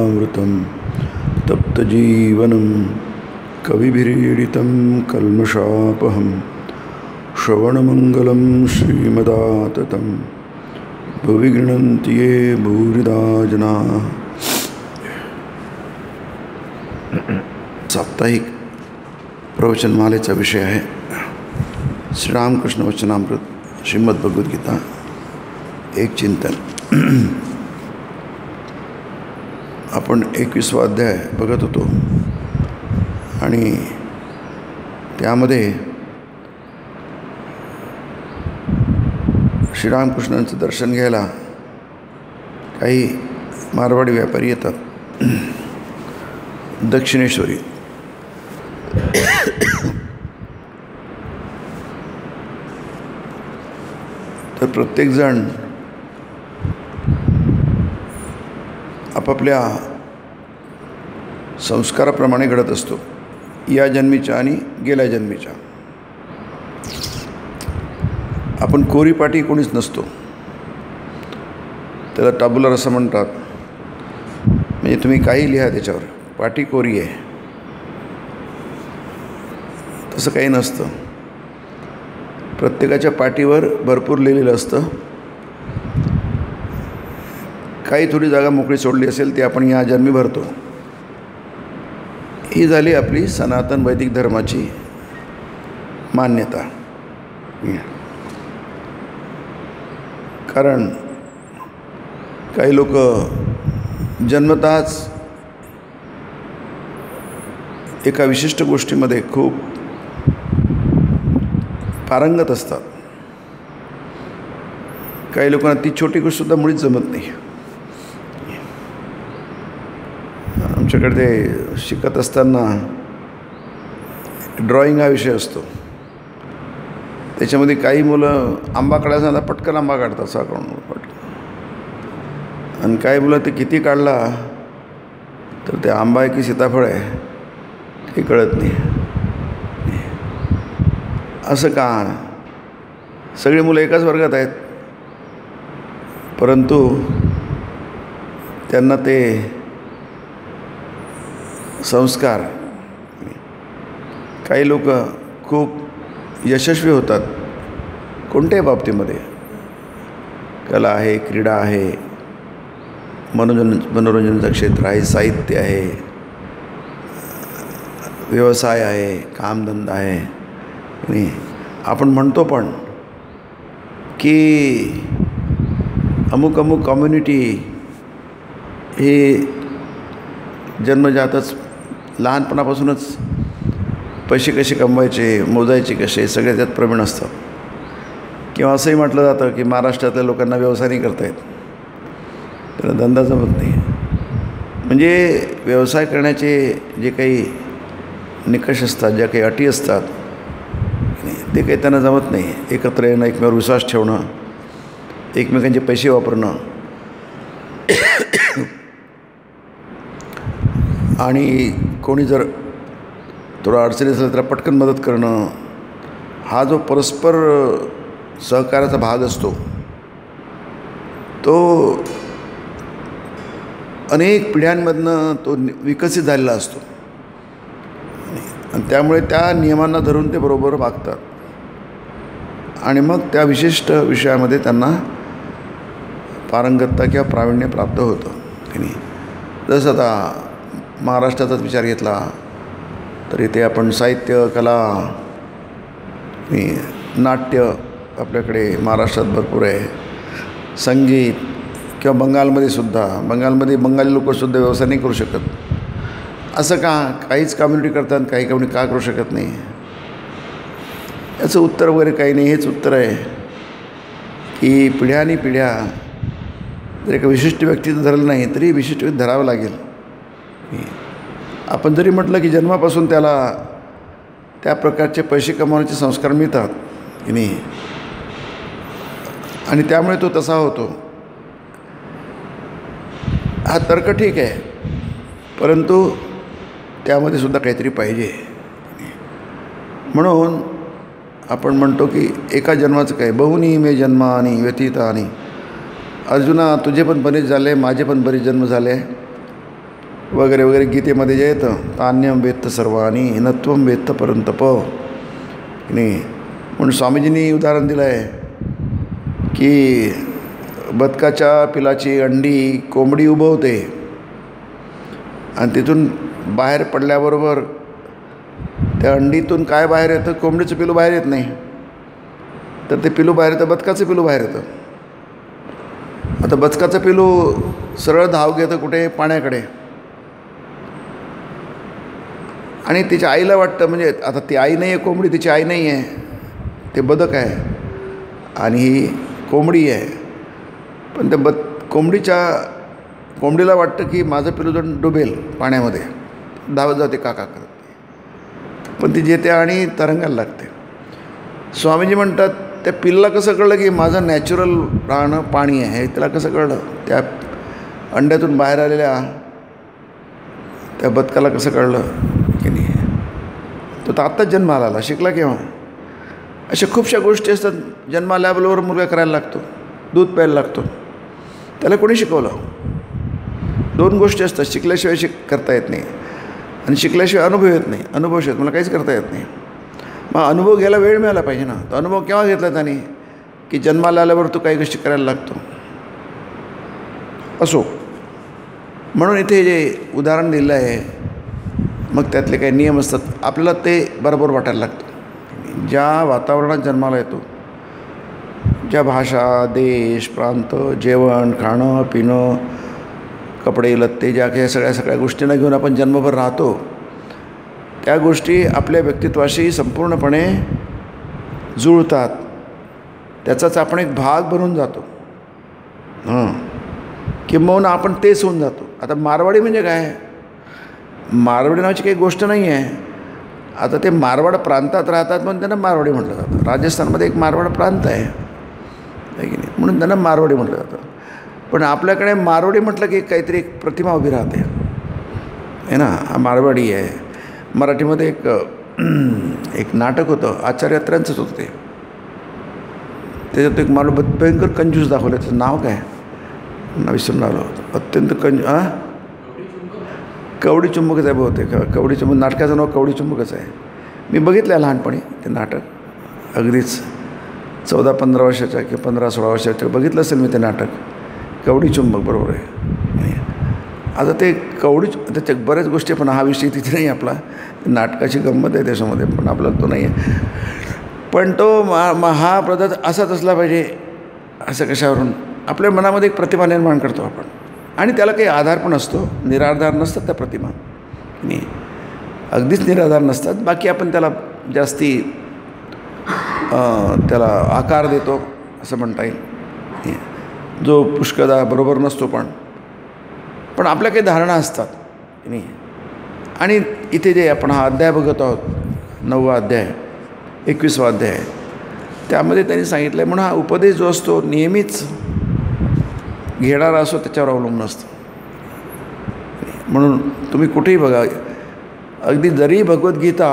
ज्ञानामृतं तप्तजीवनं कविभिरीडितं कल्मषापहं श्रवणमंगलं श्रीमदाततं भुवि गृह्णन्ति ये भूरिदा जनाः। साप्ताहिक प्रवचनमालेचा विषय आहे श्रीरामकृष्ण वचनामृत श्रीमद् भगवद्गीता एक चिंतन। आपण 21वा अध्याय बघत होतो आणि त्यामध्ये श्रीरामकृष्णांचं दर्शन घ्यायला काही मारवाडी व्यापारी येतात दक्षिणेश्वरी। तर प्रत्येकजण आपापल्या संस्काराप्रमाणे घडत असतो, या जन्मीच्या आणि गेल्या जन्मीच्या। आपण कोरीपाटी कोणीच नसतो, त्याला टाबुलर असं म्हणतात। म्हणजे तुम्ही काही लिहा त्याच्यावर, पाटी कोरी आहे तसं काही नसतं। प्रत्येकाच्या पाटीवर भरपूर लिहिलेलं असतं। काही थोडी जागा मोकळी सोडली असेल ती आपण या जन्मी भरतो। ही झाली आपली सनातन वैदिक धर्माची मान्यता। कारण काही लोक जन्मतःच एका विशिष्ट गोष्टीमध्ये खूप पारंगत असतात। काही लोकांना ती छोटी गोष्टसुद्धा मुळीच जमत नाही। आमच्याकडे ते शिकत असताना ड्रॉइंग हा विषय असतो, त्याच्यामध्ये काही मुलं आंबा काढायला सांगता पटकन आंबा काढतात साकाळून पटकन, आणि काही मुलं ते किती काढला तर ते आंबा आहे की सीताफळ आहे हे कळत नाही। असं का? सगळी मुलं एकाच वर्गात आहेत, परंतु त्यांना ते संस्कार, काही लोक खूप यशस्वी होतात कोणत्याही बाबतीमध्ये, कला आहे, क्रीडा आहे, मनोरंजनाचं क्षेत्र आहे, साहित्य आहे, व्यवसाय आहे, कामधंदा आहे। आणि आपण म्हणतो पण की अमुक अमुक कम्युनिटी हे जन्मजातच लहानपणापासूनच पैसे कसे कमवायचे, मोजायचे कसे, सगळे त्यात प्रवीण असतात। किंवा असंही म्हटलं जातं की महाराष्ट्रातल्या लोकांना व्यवसाय नाही करता येत, त्यांना धंदा जमत नाही। म्हणजे व्यवसाय करण्याचे जे काही निकष असतात, ज्या काही अटी असतात, ते काही त्यांना जमत नाही। एकत्र येणं, एकमेकांवर विश्वास ठेवणं, एकमेकांचे पैसे वापरणं आणि कोणी जर थोडं अडचणी असेल तर पटकन मदत करणं, हा जो परस्पर सहकार्याचा भाग असतो तो अनेक पिढ्यांमधनं तो विकसित झालेला असतो। आणि त्यामुळे त्या नियमांना धरून ते बरोबर वागतात आणि मग त्या विशिष्ट विषयामध्ये त्यांना पारंगतता किंवा प्रावीण्य प्राप्त होतं की नाही। जसं आता महाराष्ट्राचाच विचार घेतला तर इथे आपण साहित्य, कला, नाट्य आपल्याकडे महाराष्ट्रात भरपूर आहे, संगीत, किंवा बंगालमध्ये सुद्धा, बंगाली लोकसुद्धा व्यवसाय नाही करू शकत। असं का? काहीच कम्युनिटी करतात, काही कम्युनिटी का करू शकत नाही? याचं उत्तर वगैरे काही नाही। हेच उत्तर आहे की पिढ्यानी पिढ्या जर एका विशिष्ट व्यक्तीचं धरलं नाही तरी विशिष्ट व्यक्ती धरावं लागेल। आपण जरी म्हटलं की जन्मापासून त्याला त्या प्रकारचे पैसे कमावण्याचे संस्कार मिळतात की नाही, आणि त्यामुळे तो तसा होतो, हा तर्क ठीक आहे, परंतु त्यामध्ये सुद्धा काहीतरी पाहिजे। म्हणून आपण म्हणतो की एका जन्माचं काय, बहुनी मे जन्मानी व्यतीतानी। अर्जुना, तुझे पण बरेच झाले, माझे पण बरेच जन्म झाले, वगैरे वगैरे गीतेमध्ये जे येतं तान्यम वेत्त सर्वानी नत्वम वेत्त परंतप नाही. म्हणून स्वामीजींनी उदाहरण दिलं आहे की बदकाच्या पिलाची अंडी कोंबडी उभवते आणि तिथून बाहेर पडल्याबरोबर त्या अंडीतून काय बाहेर येतं? कोंबडीचं पिलू बाहेर येत नाही, तर ते पिलू बाहेर येतं, बदकाचं पिलू बाहेर येतं. आता बदकाचं पिलू सरळ धाव घेतं कुठे? पाण्याकडे. आणि तिच्या आईला वाटतं, म्हणजे आता ती आई नाही आहे कोंबडी, तिची आई नाही आहे, ते बदक आहे आणि ही कोंबडी आहे. पण त्या कोंबडीला वाटतं की माझं पिलू जण डुबेल पाण्यामध्ये, धावत जाते काका करत, पण ती जेते आणि तरंगायला लागते. स्वामीजी म्हणतात त्या पिल्लाला कसं कळलं की माझं नॅचरल राहणं पाणी आहे? त्याला कसं कळलं? त्या अंड्यातून बाहेर आलेल्या त्या बदकाला कसं कळलं की नाही? तो आत्ताच जन्माला आला, शिकला केव्हा? अशा खूपशा गोष्टी असतात. जन्माला आल्याबरोबर मुलगा करायला लागतो, दूध प्यायला लागतो, त्याला कोणी शिकवलं? 2 गोष्टी असतात, शिकल्याशिवाय करता येत नाही आणि शिकल्याशिवाय अनुभव येत नाही. अनुभव शेत मला काहीच करता येत नाही. मग अनुभव घ्यायला वेळ मिळाला पाहिजे ना. तो अनुभव केव्हा घेतला त्याने? की जन्माला आल्यावर तो काही गोष्टी करायला लागतो. असो, म्हणून इथे जे उदाहरण दिलं आहे, मग त्यातले काही नियम असतात, आपल्याला ते बरोबर वाटायला लागतं. ज्या वातावरणात जन्माला येतो, ज्या भाषा, देश, प्रांत, जेवण, खाणं, पिणं, कपडे, लत्ते, ज्या काही सगळ्या गोष्टींना घेऊन आपण जन्मभर राहतो, त्या गोष्टी आपल्या व्यक्तित्वाशी संपूर्णपणे जुळतात. त्याचाच आपण एक भाग बनून जातो. किंबहुना आपण तेच होऊन जातो. आता मारवाडी म्हणजे काय? मारवाडी नावाची काही गोष्ट नाही आहे. आता ते मारवाड प्रांतात राहतात म्हणून त्यांना मारवाडी म्हटलं जातं. राजस्थानमध्ये एक मारवाड प्रांत आहे की नाही, म्हणून त्यांना मारवाडी म्हटलं जातं. पण आपल्याकडे मारवाडी म्हटलं की काहीतरी एक प्रतिमा उभी राहते आहे ना, हा मारवाडी आहे. मराठीमध्ये एक नाटक होतं, आचार्य अत्र्यांचंच होतं ते. त्याच्यात एक माणूस भयंकर कंजूस दाखवलं. त्याचं नाव काय ना विसरून आलो. अत्यंत कवडी चुंबकच आहे बहुतेक. कवडी चुंबक नाटकाचं नाव कवडी चुंबकच आहे. मी बघितलं आहे लहानपणी ते नाटक, अगदीच 14-15 वर्षाच्या किंवा 15-16 वर्षाच्या बघितलं असेल मी ते नाटक. कवडी चुंबक, बरोबर आहे. आता ते त्याच्या बऱ्याच गोष्टी, पण हा विषय तिथे नाही आपला. नाटकाची गंमत आहे त्याच्यामध्ये, पण आपल्याला तो नाही आहे. पण तो महाप्रदात असाच असला पाहिजे असं कशावरून? आपल्या मनामध्ये एक प्रतिमा निर्माण करतो आपण, आणि त्याला काही आधार पण असतो. निराधार नसतात त्या प्रतिमा, नाही अगदीच निराधार नसतात. बाकी आपण त्याला जास्ती त्याला आकार देतो असं म्हणता येईल, जो पुष्कळदा बरोबर नसतो. पण आपल्या काही धारणा असतात नाही. आणि इथे जे आपण हा अध्याय बघत आहोत, 9वा अध्याय, 21वा अध्याय, त्यामध्ये त्यांनी सांगितलं आहे, म्हणून हा उपदेश जो असतो नेहमीच घेणारा असो त्याच्यावर अवलंबून असतो. म्हणून तुम्ही कुठेही बघा, अगदी जरी भगवद्गीता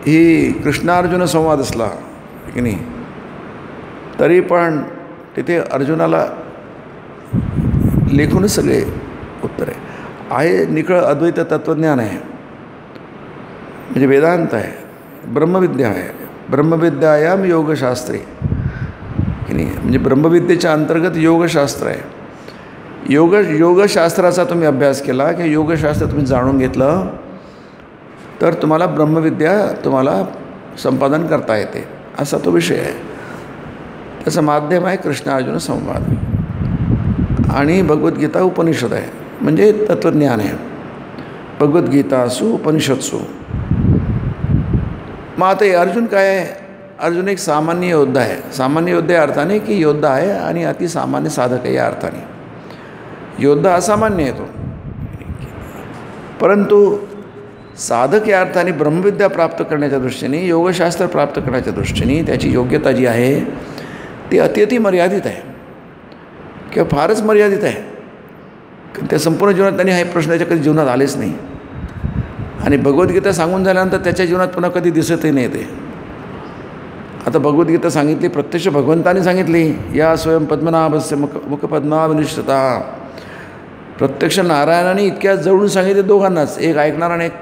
ही कृष्णार्जुन संवाद असला की नाही, तरी पण तिथे अर्जुनाला लेखूनच सगळे उत्तर आहे. निखळ अद्वैत तत्त्वज्ञान आहे, म्हणजे वेदांत आहे, ब्रह्मविद्या आहे. ब्रह्मविद्यायाम योगशास्त्रे की नाही, म्हणजे ब्रह्मविद्येच्या अंतर्गत योगशास्त्र आहे. योगशास्त्राचा तुम्ही अभ्यास केला की योगशास्त्र तुम्ही जाणून घेतलं तर तुम्हाला ब्रह्मविद्या तुम्हाला संपादन करता येते, असा तो विषय आहे. त्याचं माध्यम आहे कृष्णार्जुन संवाद, आणि भगवद्गीता उपनिषद आहे, म्हणजे तत्त्वज्ञान आहे. भगवद्गीता असो, उपनिषद असो. मग आता अर्जुन काय आहे? अर्जुन एक सामान्य योद्धा आहे. सामान्य योद्धा या अर्थाने की योद्धा आहे आणि अतिसामान्य साधक आहे या अर्थाने. योद्धा असामान्य आहे तो, परंतु साधक या अर्थाने ब्रह्मविद्या प्राप्त करण्याच्या दृष्टीने, योगशास्त्र प्राप्त करण्याच्या दृष्टीने त्याची योग्यता जी आहे ती अति मर्यादित आहे किंवा फारच मर्यादित आहे. त्या संपूर्ण जीवनात त्यांनी हा प्रश्न त्याच्या कधी जीवनात आलेच नाही. आणि भगवद्गीता सांगून झाल्यानंतर त्याच्या जीवनात पुन्हा कधी दिसतही नाही ते. आता भगवद्गीता सांगितली, प्रत्यक्ष भगवंताने सांगितली, या स्वयं पद्मनाभस्य मुखपद्माविनिष्ठता, प्रत्यक्ष नारायणाने इतक्या जवळून सांगितले दोघांनाच, एक ऐकणार आणि एक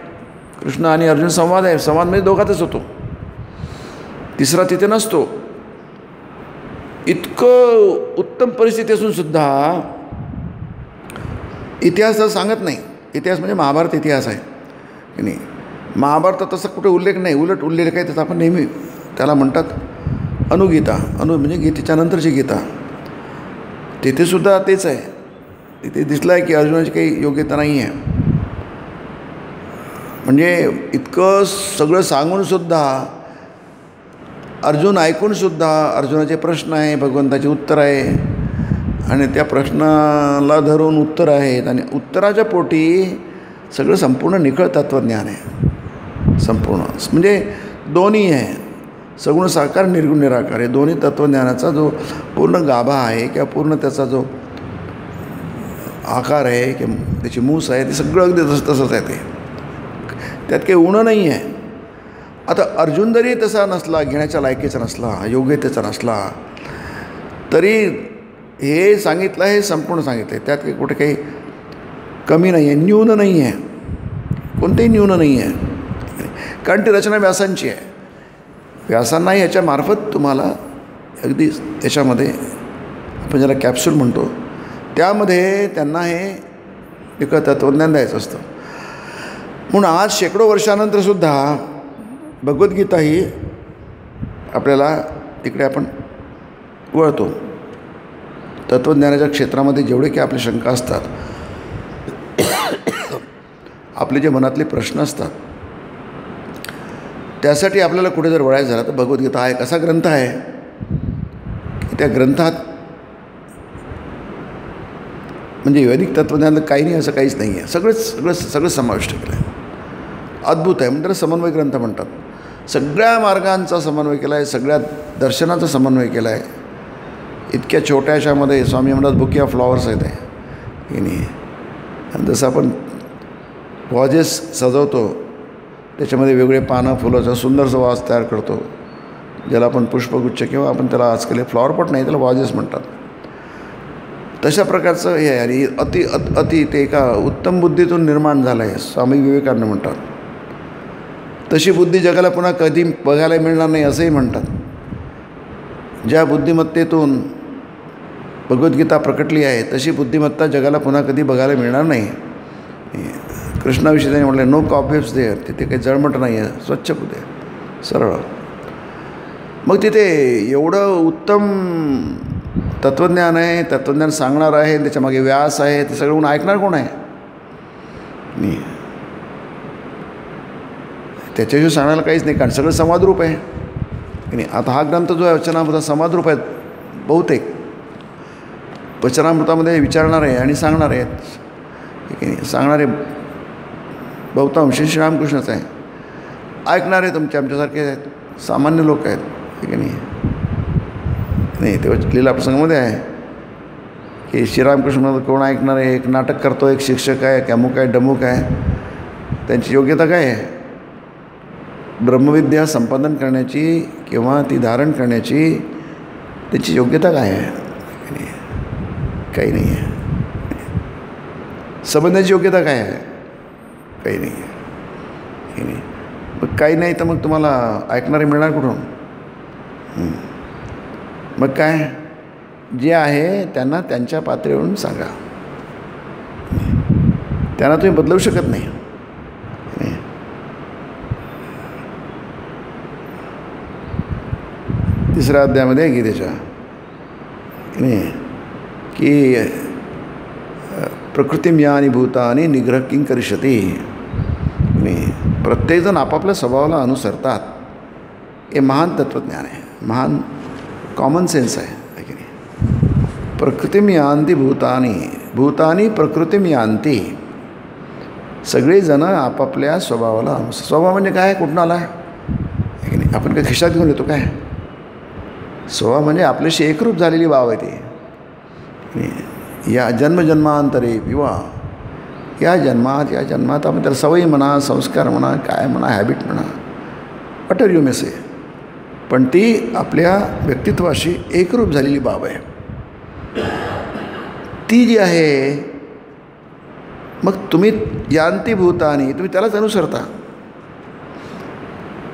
कृष्ण आणि अर्जुन संवाद आहे, संवाद म्हणजे दोघातच होतो, तिसरा तिथे नसतो. इतकं उत्तम परिस्थिती असून सुद्धा इतिहास सांगत नाही. इतिहास म्हणजे महाभारत इतिहास आहे की नाही. महाभारतात तसा कुठे उल्लेख नाही, उलट उल्लेख आहे त्याचा आपण नेहमी त्याला म्हणतात अनुगीता. म्हणजे गीतेच्या नंतरची गीता. तिथेसुद्धा तेच आहे. तिथे दिसलं आहे की अर्जुनाची काही योग्यता नाही आहे. म्हणजे इतकं सगळं सांगूनसुद्धा, अर्जुन ऐकूनसुद्धा, अर्जुनाचे प्रश्न आहे, भगवंताचे उत्तर आहे आणि त्या प्रश्नाला धरून उत्तर आहेत आणि उत्तराच्या पोटी सगळं संपूर्ण निखळ तत्त्वज्ञान आहे. संपूर्ण म्हणजे दोन्ही आहे, सगुण साकार निर्गुण निराकार आहे. दोन्ही तत्त्वज्ञानाचा जो पूर्ण गाभा आहे किंवा पूर्ण त्याचा जो आकार आहे किंवा त्याची मूस आहे, ते सगळं अगदी तसंच आहे. त्यात काही उणं नाही आहे. आता अर्जुन जरी तसा नसला, घेण्याच्या लायकीचा नसला, योग्यतेचा नसला, तरी हे सांगितलं, हे संपूर्ण सांगितलं आहे. त्यात काही कुठे काही कमी नाही आहे, न्यून नाही आहे, कोणतेही न्यून नाही आहे. कारण ती रचना व्यासांची आहे. व्यासांनाही ह्याच्यामार्फत तुम्हाला अगदी याच्यामध्ये आपण ज्याला कॅप्सूल म्हणतो, त्यामध्ये त्यांना हे एक तत्त्वज्ञान द्यायचं असतं. म्हणून आज शेकडो वर्षानंतरसुद्धा भगवद्गीता ही आपल्याला तिकडे आपण वळतो. तत्त्वज्ञानाच्या क्षेत्रामध्ये जेवढे की आपल्या शंका असतात, आपले जे मनातले प्रश्न असतात, त्यासाठी आपल्याला कुठे जर वळायचं झालं तर भगवद्गीता हा एक असा ग्रंथ आहे की त्या ग्रंथात म्हणजे वैदिक तत्त्वज्ञान काही नाही असं काहीच नाही आहे. सगळं समाविष्ट केलं आहे. अद्भुत आहे. म्हणजे समन्वय ग्रंथ म्हणतात. सगळ्या मार्गांचा समन्वय केला आहे, सगळ्या दर्शनाचा समन्वय केला आहे. इतक्या छोट्याशामध्ये स्वामी म्हणतात बुके ऑफ फ्लॉवर्स आहेत की नाही. आणि जसं आपण वॉजेस सजवतो, त्याच्यामध्ये वेगळे पानं फुलाचा सुंदरसा वास तयार करतो, ज्याला आपण पुष्पगुच्छ किंवा आपण त्याला आजकाल फ्लॉवरपॉट नाही, त्याला वॉजेस म्हणतात. तशा प्रकारचं हे आहे. आणि अति ते एका उत्तम बुद्धीतून निर्माण झालं आहे, स्वामी विवेकानंद म्हणतात. तशी बुद्धी जगाला पुन्हा कधी बघायला मिळणार नाही असंही म्हणतात. ज्या बुद्धिमत्तेतून भगवद्गीता प्रकटली आहे, तशी बुद्धिमत्ता जगाला पुन्हा कधी बघायला मिळणार नाही. कृष्णाविषयी त्यांनी म्हटलं नो कॉपवेब्स देअर. तिथे काही जळमट नाही आहे, स्वच्छ बुद्धी आहे, सरळ. मग तिथे एवढं उत्तम तत्त्वज्ञान आहे, तत्त्वज्ञान सांगणार आहे, त्याच्यामागे व्यास आहे, ते सगळं ऐकणार कोण आहे? नाही, त्याच्याशिवाय सांगण्याला काहीच नाही, कारण सगळं समाजरूप आहे की नाही. आता हा ग्रंथ जो आहे वचनामृता समाजरूप आहेत. बहुतेक वचनामृतामध्ये विचारणार आहे आणि सांगणार आहेत की नाही. सांगणारे बहुतांश श्रीरामकृष्णच आहे, ऐकणारे आमच्यासारखे आहेत, सामान्य लोक आहेत की नाही. तेव्हा लीला प्रसंगामध्ये आहे की श्रीरामकृष्ण कोण ऐकणार आहे? एक नाटक करतो, एक शिक्षक आहे, अमुक आहे, डमुक आहे. त्यांची योग्यता काय आहे? ब्रह्मविद्या संपादन करण्याची किंवा ती धारण करण्याची त्याची योग्यता काय आहे? काही नाही आहे. समजण्याची योग्यता काय आहे? काही नाही आहे. मग काही नाही तर मग तुम्हाला ऐकणारे मिळणार कुठून? मग काय, जे आहे त्यांना त्यांच्या पातळीवरून सांगा. त्यांना तुम्ही बदलवू शकत नाही. तिसऱ्या अध्यायामध्ये गीतेच्या की प्रकृतिम्यानी भूतानी निग्रह किंग करिष्यति. प्रत्येकजण आपापल्या स्वभावाला अनुसरतात. हे महान तत्त्वज्ञान आहे, महान कॉमन सेन्स आहे की नाही. प्रकृतिम यांती भूतानी, भूतानी प्रकृतिम यांती. सगळेजणं आपापल्या स्वभावाला अनुसर. स्वभाव म्हणजे काय? कुठून आला आहे की नाही. आपण काय खिशात घेऊन येतो काय? स्वभाव म्हणजे आपल्याशी एकरूप झालेली बाब आहे ती. या जन्मजन्मांतरे किंवा या जन्मात आपण त्याला सवयी म्हणा, संस्कार म्हणा, काय म्हणा, हॅबिट म्हणा, वॉटर यू मे से, पण ती आपल्या व्यक्तित्वाशी एकरूप झालेली बाब आहे. ती जी आहे मग तुम्ही यांती भूतानी, तुम्ही त्यालाच अनुसरता.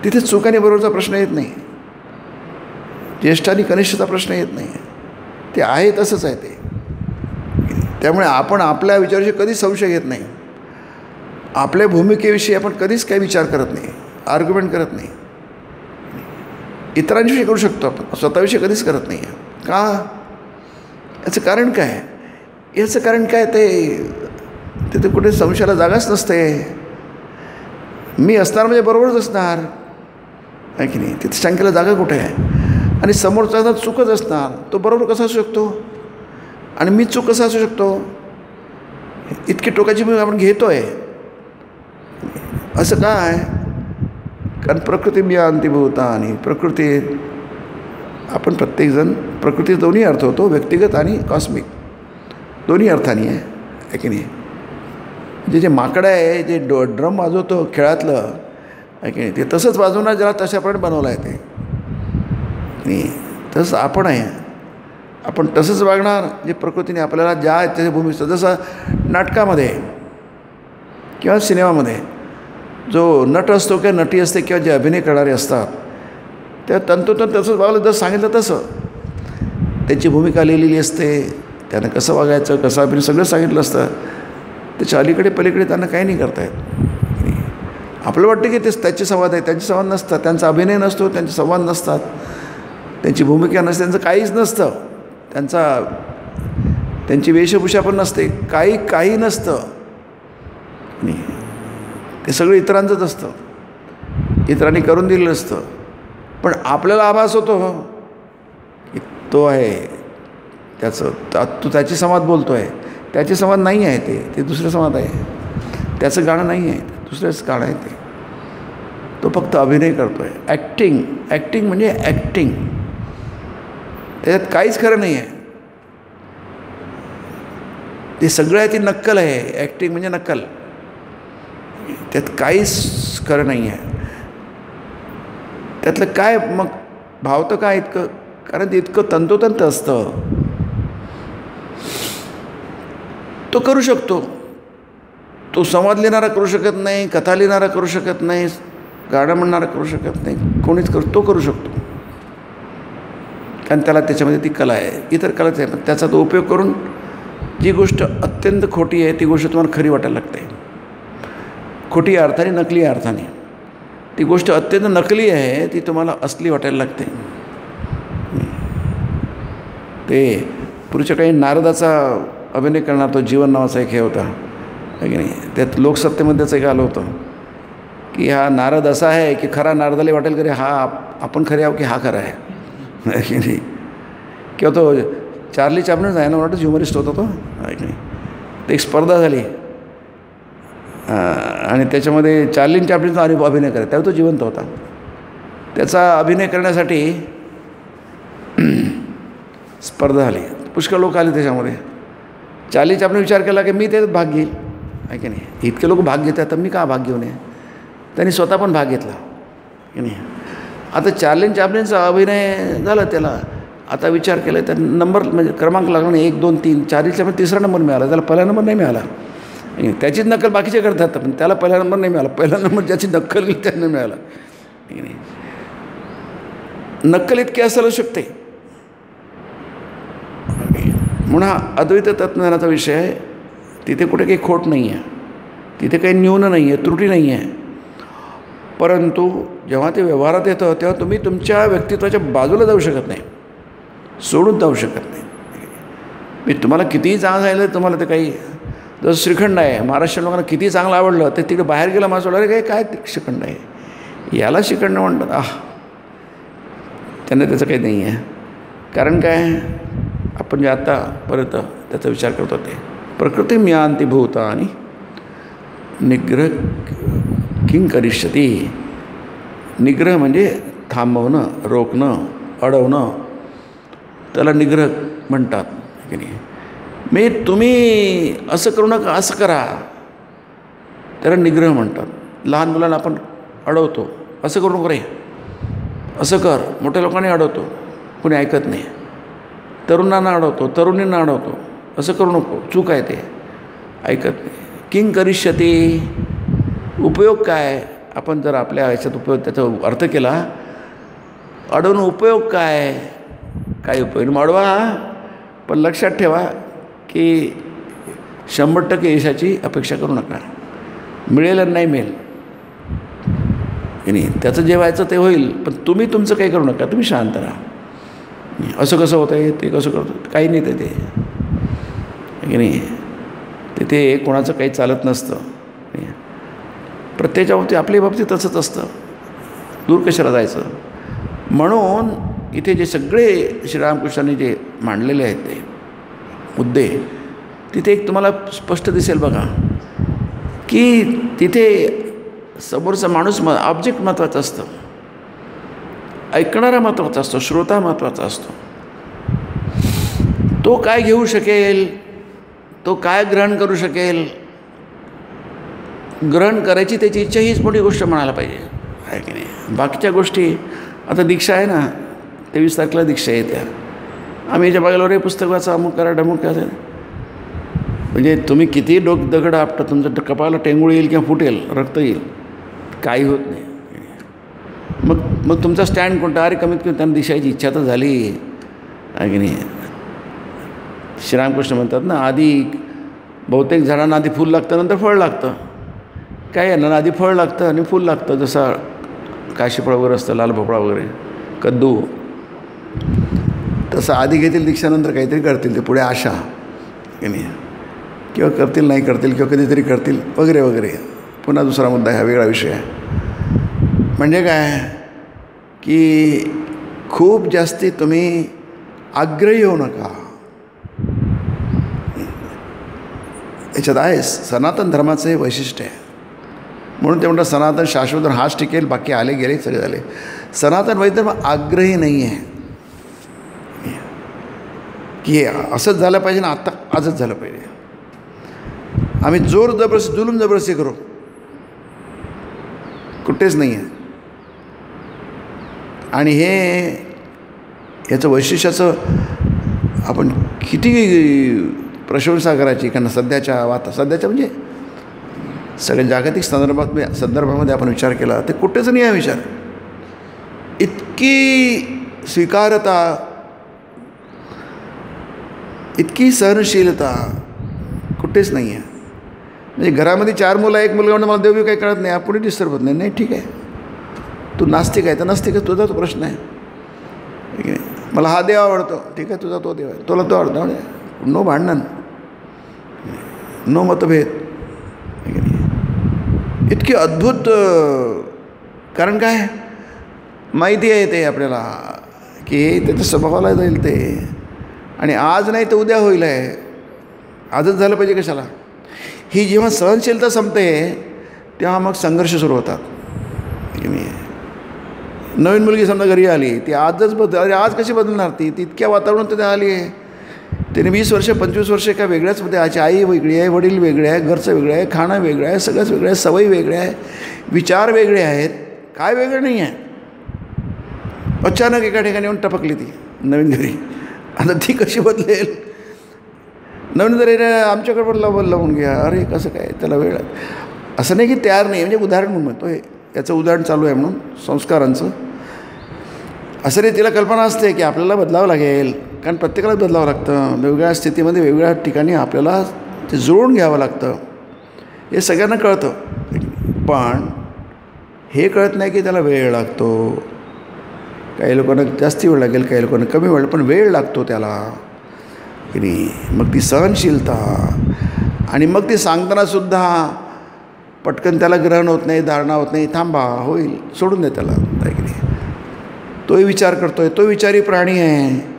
तिथे चूक आणि बरोबरचा प्रश्न येत नाही, ज्येष्ठ आणि कनिष्ठचा प्रश्न येत नाही. ते आहे तसंच आहे ते. त्यामुळे आपण आपल्या विचाराविषयी कधीच संशय घेत नाही, आपल्या भूमिकेविषयी आपण कधीच काही विचार करत नाही, आर्ग्युमेंट करत नाही. इतरांविषयी करू शकतो आपण, स्वतःविषयी कधीच करत नाही. का? याचं कारण काय? याचं कारण काय तिथे कुठे संशयाला जागाच नसते. मी असणार म्हणजे बरोबरच असणार आहे की नाही. तिथे शंकेला जागा कुठे आहे? आणि समोरचा जर चूकच असणार, तो बरोबर कसा असू शकतो आणि मी चूक कसा असू शकतो? इतकी टोकाची भूमिका आपण घेतो आहे. असं काय? कारण प्रकृती मी अंतिभूता, आणि प्रकृती आपण प्रत्येकजण, प्रकृती दोन्ही अर्थ होतो, व्यक्तिगत आणि कॉस्मिक दोन्ही अर्थाने आहे की नाही. जे माकडं आहे, जे ड्रम वाजवतो खेळातलं आहे की नाही, ते तसंच वाजवणार ज्याला तशाप्रमाणे बनवलं आहे ते नाही. तसं आपण आहे, आपण तसंच वागणार जे प्रकृतीने आपल्याला ज्या त्याच्या भूमिका. जसं नाटकामध्ये किंवा सिनेमामध्ये जो नट असतो किंवा नटी असते किंवा जे अभिनय करणारे असतात, त्या तंतोतंत तसंच वागलं, जसं सांगितलं तसं त्याची भूमिका लिहिलेली असते. त्यानं कसं वागायचं, कसं अभिनय सगळं सांगितलं असतं. त्याच्या अलीकडे पलीकडे त्यांना काही नाही करता येत. आपलं वाटतं की ते त्याचे संवाद आहे, त्यांचे संवाद नसतात, त्यांचा अभिनय नसतो, त्यांचे संवाद नसतात, त्यांची भूमिका नसते, त्यांचं काहीच नसतं, त्यांची वेशभूषा पण नसते, काही नसतं. ते सगळं इतरांचंच असतं, इतरांनी करून दिलेलं असतं. पण आपल्याला आभास होतो की तो आहे त्याचं, तो त्याची संवाद बोलतो आहे. त्याचे संवाद नाही आहे, ते दुसरं संवाद आहे. त्याचं गाणं नाही आहे, दुसरंच गाणं आहे ते. तो फक्त अभिनय करतो आहे. ॲक्टिंग म्हणजे ॲक्टिंग, त्याच्यात काहीच खरं नाही आहे. ते सगळं आहे, ती नक्कल आहे. ॲक्टिंग म्हणजे नक्कल, त्यात काहीच खरं नाही आहे. त्यातलं काय मग भावतं काय इतकं? कारण ते इतकं तंतोतंत असतं. तो करू शकतो, तो संवाद लिहिणारा करू शकत नाही, कथा लिहिणारा करू शकत नाही, गाणं म्हणणारा करू शकत नाही, कोणीच तो करू शकतो. कारण त्याला त्याच्यामध्ये ती कला आहे. इतर कलाच आहे, पण त्याचा तो उपयोग करून जी गोष्ट अत्यंत खोटी आहे ती गोष्ट तुम्हाला खरी वाटायला लागते. खोटी अर्थाने, नकली अर्थाने. ती गोष्ट अत्यंत नकली आहे, ती तुम्हाला असली वाटायला लागते. ते पुढच्या काही नारदाचा अभिनय करणार तो जीवन नावाचा एक हे होता आहे की नाही. त्यात लोकसत्तेमध्येच एक आलं होतं की हा नारद असा आहे की खरा नारदाला वाटेल की हा आपण खरे आहो की हा खरा आहे की नाही. किंवा तो चार्ली चॅप्लिन आहे ना, वाटतं ह्युमरिस्ट होता तो आहे की नाही. ते एक स्पर्धा झाली आणि त्याच्यामध्ये चार्ली चॅप्लिनचा अभिनय करायचा. त्यावेळी तो जिवंत होता. त्याचा अभिनय करण्यासाठी स्पर्धा झाली, पुष्कळ लोक आले त्याच्यामध्ये. चार्ली चॅप्लिन विचार केला की मी त्याच्यात भाग घेईल आहे की नाही. इतके लोक भाग घेतात तर मी का भाग घेऊ नये. त्यांनी स्वतः पण भाग घेतला की नाही. आता चार्ली चॅप्लिनचा अभिनय झाला, त्याला आता विचार केला तर नंबर म्हणजे क्रमांक लागला नाही, 1, 2, 3. चार्ली चॅप्लिन तिसरा नंबर मिळाला, त्याला पहिला नंबर नाही मिळाला. त्याचीच नक्कल बाकीचे करतात, पण त्याला पहिला नंबर नाही मिळाला. पहिला नंबर ज्याची नक्कल केली त्यांना मिळाला. नक्कल इतकी असू शकते. म्हणून हा अद्वैत तत्त्वज्ञानाचा विषय आहे. तिथे कुठे काही खोट नाही आहे, तिथे काही न्यून नाही आहे, त्रुटी नाही आहे. परंतु जेव्हा ते व्यवहारात येतं तेव्हा तुम्ही तुमच्या व्यक्तित्वाच्या बाजूला जाऊ शकत नाही, सोडून जाऊ शकत नाही. मी तुम्हाला कितीही चांगलं सांगितलं, तुम्हाला ते काही, जसं श्रीखंड आहे, महाराष्ट्रीयन लोकांना किती चांगलं आवडलं ते तिकडे बाहेर गेला माणूस अरे काय श्रीखंड आहे, याला श्रीखंड म्हणतात. त्यांना त्याचं काही नाही आहे. कारण काय, आपण जे आतापर्यंत त्याचा विचार करतो ते प्रकृती म्यांती भूतानि निग्रह किंग करिष्यती. निग्रह म्हणजे थांबवणं, रोखणं, अडवणं, त्याला निग्रह म्हणतात की नाही. मी तुम्ही असं करू नका, असं करा, त्याला निग्रह म्हणतात. लहान मुलांना आपण अडवतो, असं करू नको रे, असं कर. मोठ्या लोकांनी अडवतो, कोणी ऐकत नाही. तरुणांना अडवतो, तरुणींना अडवतो, असं करू नको, चूक आहे ते, ऐकत नाही. किंग करिष्यते, उपयोग काय? आपण जर आपल्या ह्याच्यात उपयोग त्याचा अर्थ केला, अडवून उपयोग काय? काही उपयोग वाढवा. पण लक्षात ठेवा की 100% यशाची अपेक्षा करू नका. मिळेल आणि नाही मिळेल की नाही, त्याचं जे व्हायचं ते होईल, पण तुम्ही तुमचं काही करू नका. तुम्ही शांत राहा. असं कसं होतं आहे, ते कसं करतो, काही नाही ते की नाही. तिथे कोणाचं काही चालत नसतं. प्रत्येकाच्या बाबतीत, आपल्या बाबतीत तसंच असतं. दूर कशाला जायचं. म्हणून इथे जे सगळे श्रीरामकृष्णांनी जे मांडलेले आहेत ते मुद्दे, तिथे एक तुम्हाला स्पष्ट दिसेल बघा की तिथे समोरचा माणूस ऑब्जेक्ट महत्त्वाचा असतं, ऐकणारा महत्त्वाचा असतो, श्रोता महत्त्वाचा असतो. तो काय घेऊ शकेल, तो काय ग्रहण करू शकेल, ग्रहण करायची त्याची इच्छा हीच मोठी गोष्ट म्हणायला पाहिजे, आहे की नाही. बाकीच्या गोष्टी, आता दीक्षा आहे ना, 23 तारखेला दीक्षा येत्या. आम्ही याच्या बघायला पुस्तक वाचा, अमुक करा, डमुक करा. म्हणजे तुम्ही किती दगड आपटा, तुमचं कपाळाला टेंगूळ येईल किंवा फुटेल, रक्त येईल, काही होत नाही. मग तुमचा स्टँड कोणता? अरे कमीत कमी त्यांना दिशायची इच्छा तर झाली, आहे की नाही. श्रीरामकृष्ण म्हणतात ना, आधी बहुतेक झाडांना आधी फूल लागतं, नंतर फळ लागतं. काय आहे ना, आधी फळ लागतं आणि फूल लागतं. जसं काशीफळ वगैरे असतं, लाल भोपळा वगैरे, कद्दू, तसं आधी घेतील दीक्षानंतर काहीतरी करतील ते पुढे, आशा की नाही, किंवा करतील नाही करतील किंवा कधीतरी करतील वगैरे वगैरे. पुन्हा दुसरा मुद्दा, हा वेगळा विषय आहे. म्हणजे काय की खूप जास्ती तुम्ही आग्रही होऊ नका. याच्यात आहे सनातन धर्माचं हे वैशिष्ट्य आहे. म्हणून ते म्हणतात सनातन शाश्वत, हाच टिकेल, बाकी आले गेले सगळे झाले. सनातन वैधर्म आग्रही नाही आहे की हे असंच झालं पाहिजे ना, आत्ता आजच झालं पाहिजे. आम्ही जोर जबरदस्ती, जुलूम जबरदस्ती करू, कुठेच नाही आहे. आणि याचं वैशिष्ट्याचं आपण किती प्रशंसा करायची, कारण सध्याच्या म्हणजे सगळ्या जागतिक संदर्भामध्ये आपण विचार केला ते कुठेच नाही आहे विचार. इतकी स्वीकारता, इतकी सहनशीलता कुठेच नाही आहे. म्हणजे घरामध्ये 4 मुलं, एक मुलगा म्हणून मला देवबी काही कळत नाही, आपण डिस्टर्ब होत नाही. नाही ठीक आहे, तू नास्तिक आहे तर नास्तिक आहे, तुझा तो प्रश्न आहे, ठीक आहे. मला हा देव आवडतो, ठीक आहे, तुझा तो देव आहे, तुला तो आवडतो. नो भांडण, नो मतभेद, ठीक आहे. इतकी अद्भुत, कारण काय माहिती आहे ते आपल्याला की त्याच्या स्वभावाला जाईल ते, आणि आज नाही तर उद्या होईल आहे, आजच झालं पाहिजे कशाला. ही जेव्हा सहनशीलता संपते तेव्हा मग संघर्ष सुरू होतात. नवीन मुलगी समजा घरी आली, ती आजच अरे आज कशी बदलणार, ती इतक्या वातावरणात ते आली आहे. तिने 20 वर्ष 25 वर्ष एका वेगळ्याच मध्ये, आजी आई वेगळी आहे, वडील वेगळे आहे, घरचं वेगळं आहे, खाणं वेगळं आहे, सगळंच वेगळं आहे, सवयी वेगळ्या आहे, विचार वेगळे आहेत, काय वेगळं नाही आहे. अचानक एका ठिकाणी येऊन टपकली ती नवीन घरी. आता ती कशी बदलेल. नवीन जरी आमच्याकडे पण लावून घ्या, अरे कसं काय, त्याला वेळ. असं नाही की तयार नाही, म्हणजे उदाहरण म्हणून म्हणतो, याचं उदाहरण चालू आहे म्हणून संस्कारांचं. असं नाही, तिला कल्पना असते की आपल्याला बदलावं लागेल, कारण प्रत्येकाला बदलावं लागतं. वेगवेगळ्या स्थितीमध्ये वेगवेगळ्या ठिकाणी आपल्याला ते जुळवून घ्यावं लागतं. हे सगळ्यांना कळतं, पण हे कळत नाही की त्याला वेळ लागतो. काही लोकांना जास्ती वेळ लागेल, काही लोकांना कमी वेळ, पण वेळ लागतो त्याला की नाही. मग ती सहनशीलता, आणि मग ती सांगतानासुद्धा पटकन त्याला ग्रहण होत नाही, धारणा होत नाही, थांबा, होईल, सोडून दे त्याला, आहे की नाही. तोही विचार करतो आहे, तो विचारी प्राणी आहे,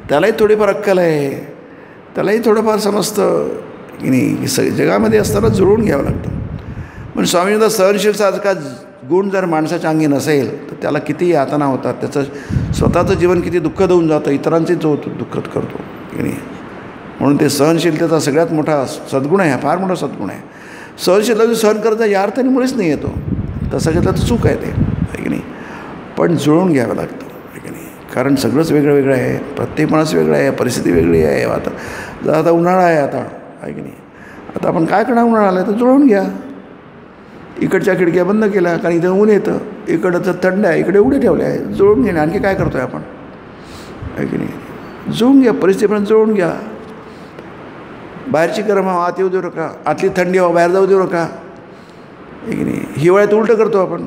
त्यालाही थोडीफार अक्कल आहे, त्यालाही थोडंफार समजतं की नाही. जगामध्ये असताना जुळवून घ्यावं लागतं. पण स्वामींचा सहनशीलता का गुण जर माणसाच्या अंगी नसेल तर त्याला किती यातना होतात, त्याचं स्वतःचं जीवन किती दुःखद होऊन जातं, इतरांचे जो दुःखद करतो की नाही. म्हणून ते सहनशीलतेचा सगळ्यात मोठा सद्गुण आहे, फार मोठा सद्गुण आहे. सहनशीलता जो सहन करता या अर्थाने मुळेच नाही येतो, तसं घेतलं तर चूक आहे ते, आहे की नाही. पण जुळवून घ्यावं लागतं, आहे की नाही. कारण सगळंच वेगळं वेगळं आहे, प्रत्येक माणूस वेगळं आहे, परिस्थिती वेगळी आहे. आता उन्हाळा आहे आता, आहे की नाही. आता आपण काय करणार म्हणून आलं तर जुळवून घ्या. इकडच्या खिडक्या बंद केल्या कारण इथं ऊन येतं, इकडचं थंड आहे, इकडे उडे ठेवले आहे, जुळवून घेणे. आणखी काय करतो आहे आपण, आहे की नाही? जुळवून घ्या, परिस्थितीपर्यंत जुळवून घ्या. बाहेरची गरम हवा आत येऊ देऊ नका, आतली थंडी हवा बाहेर जाऊ देऊ नका, आहे की नाही? हिवाळ्यात उलटं करतो आपण,